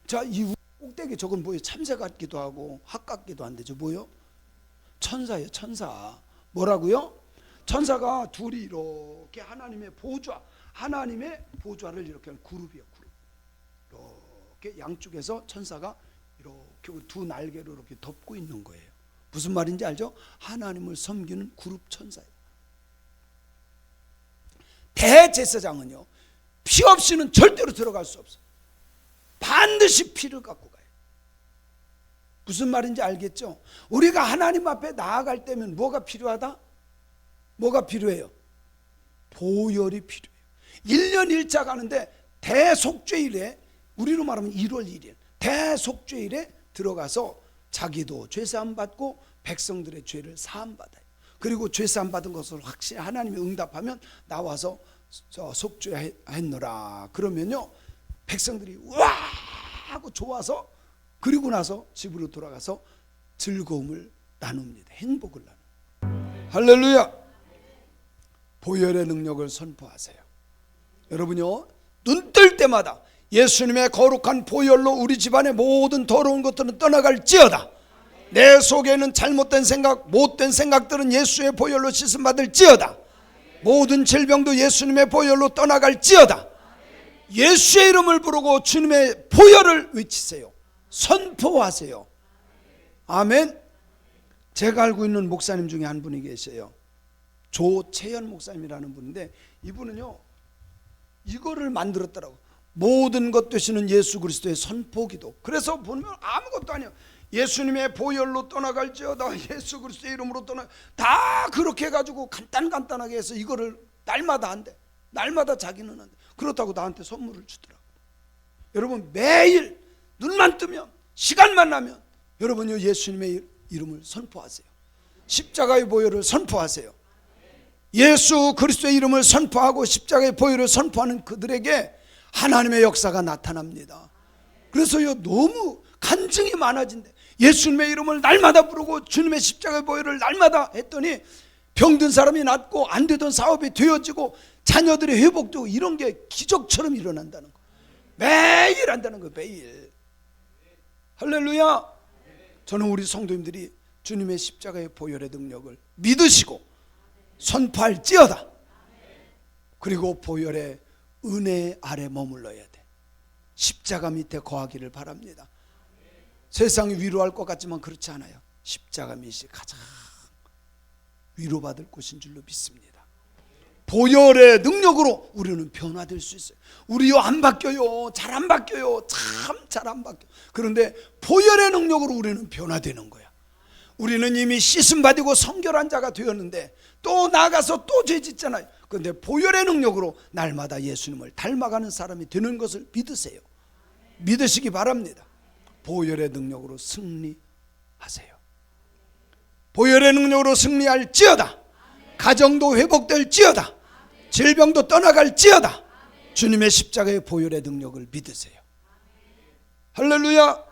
자, 이 꼭대기 저건 뭐예요? 참새 같기도 하고 학 같기도 한데 저 뭐예요? 천사예요. 천사. 뭐라고요? 천사가 둘이 이렇게 하나님의 보좌를 이렇게 하는 그룹이에요. 그룹. 이렇게 양쪽에서 천사가 이렇게 두 날개로 이렇게 덮고 있는 거예요. 무슨 말인지 알죠? 하나님을 섬기는 그룹 천사예요. 대제사장은요, 피 없이는 절대로 들어갈 수 없어요. 반드시 피를 갖고 가요. 무슨 말인지 알겠죠? 우리가 하나님 앞에 나아갈 때면 뭐가 필요하다? 뭐가 필요해요? 보혈이 필요해요. 1년 1차 가는데 대속죄일에, 우리로 말하면 1월 1일 대속죄일에 들어가서 자기도 죄사함 받고 백성들의 죄를 사함 받아요. 그리고 죄사함 받은 것을 확실히 하나님이 응답하면 나와서 속죄했노라 그러면요, 백성들이 와 하고 좋아서, 그리고 나서 집으로 돌아가서 즐거움을 나눕니다. 행복을 나눕니다. 할렐루야. 보혈의 능력을 선포하세요. 여러분요, 눈 뜰 때마다 예수님의 거룩한 보혈로 우리 집안의 모든 더러운 것들은 떠나갈지어다. 내 속에는 잘못된 생각, 못된 생각들은 예수의 보혈로 씻음 받을지어다. 모든 질병도 예수님의 보혈로 떠나갈지어다. 예수의 이름을 부르고 주님의 보혈을 외치세요. 선포하세요. 아멘. 제가 알고 있는 목사님 중에 한 분이 계세요. 조채연 목사님이라는 분인데, 이분은요 이거를 만들었더라고. 모든 것 되시는 예수 그리스도의 선포기도. 그래서 보면 아무것도 아니에요. 예수님의 보혈로 떠나갈지어다, 예수 그리스도의 이름으로 다 그렇게 해가지고 간단하게 해서 이거를 날마다 한대. 날마다 자기는 한대. 그렇다고 나한테 선물을 주더라고. 여러분, 매일 눈만 뜨면 시간만 나면 여러분요 예수님의 이름을 선포하세요. 십자가의 보혈을 선포하세요. 예수 그리스도의 이름을 선포하고 십자가의 보혈을 선포하는 그들에게 하나님의 역사가 나타납니다. 그래서요 너무 간증이 많아진대. 예수님의 이름을 날마다 부르고 주님의 십자가의 보혈을 날마다 했더니 병든 사람이 낫고 안 되던 사업이 되어지고 자녀들이 회복되고 이런 게 기적처럼 일어난다는 거. 매일 한다는 거. 매일. 할렐루야. 저는 우리 성도님들이 주님의 십자가의 보혈의 능력을 믿으시고 선포할지어다. 그리고 보혈의 은혜 아래 머물러야 돼. 십자가 밑에 거하기를 바랍니다. 세상이 위로할 것 같지만 그렇지 않아요. 십자가 밑이 가장 위로받을 곳인 줄로 믿습니다. 보혈의 능력으로 우리는 변화될 수 있어요. 우리요 안 바뀌어요. 잘 안 바뀌어요. 참 잘 안 바뀌어요. 그런데 보혈의 능력으로 우리는 변화되는 거야. 우리는 이미 씻음 받고 성결한 자가 되었는데 또 나가서 또 죄 짓잖아요. 그런데 보혈의 능력으로 날마다 예수님을 닮아가는 사람이 되는 것을 믿으세요. 믿으시기 바랍니다. 보혈의 능력으로 승리하세요. 보혈의 능력으로 승리할지어다. 가정도 회복될지어다. 질병도 떠나갈지어다. 주님의 십자가의 보혈의 능력을 믿으세요. 할렐루야.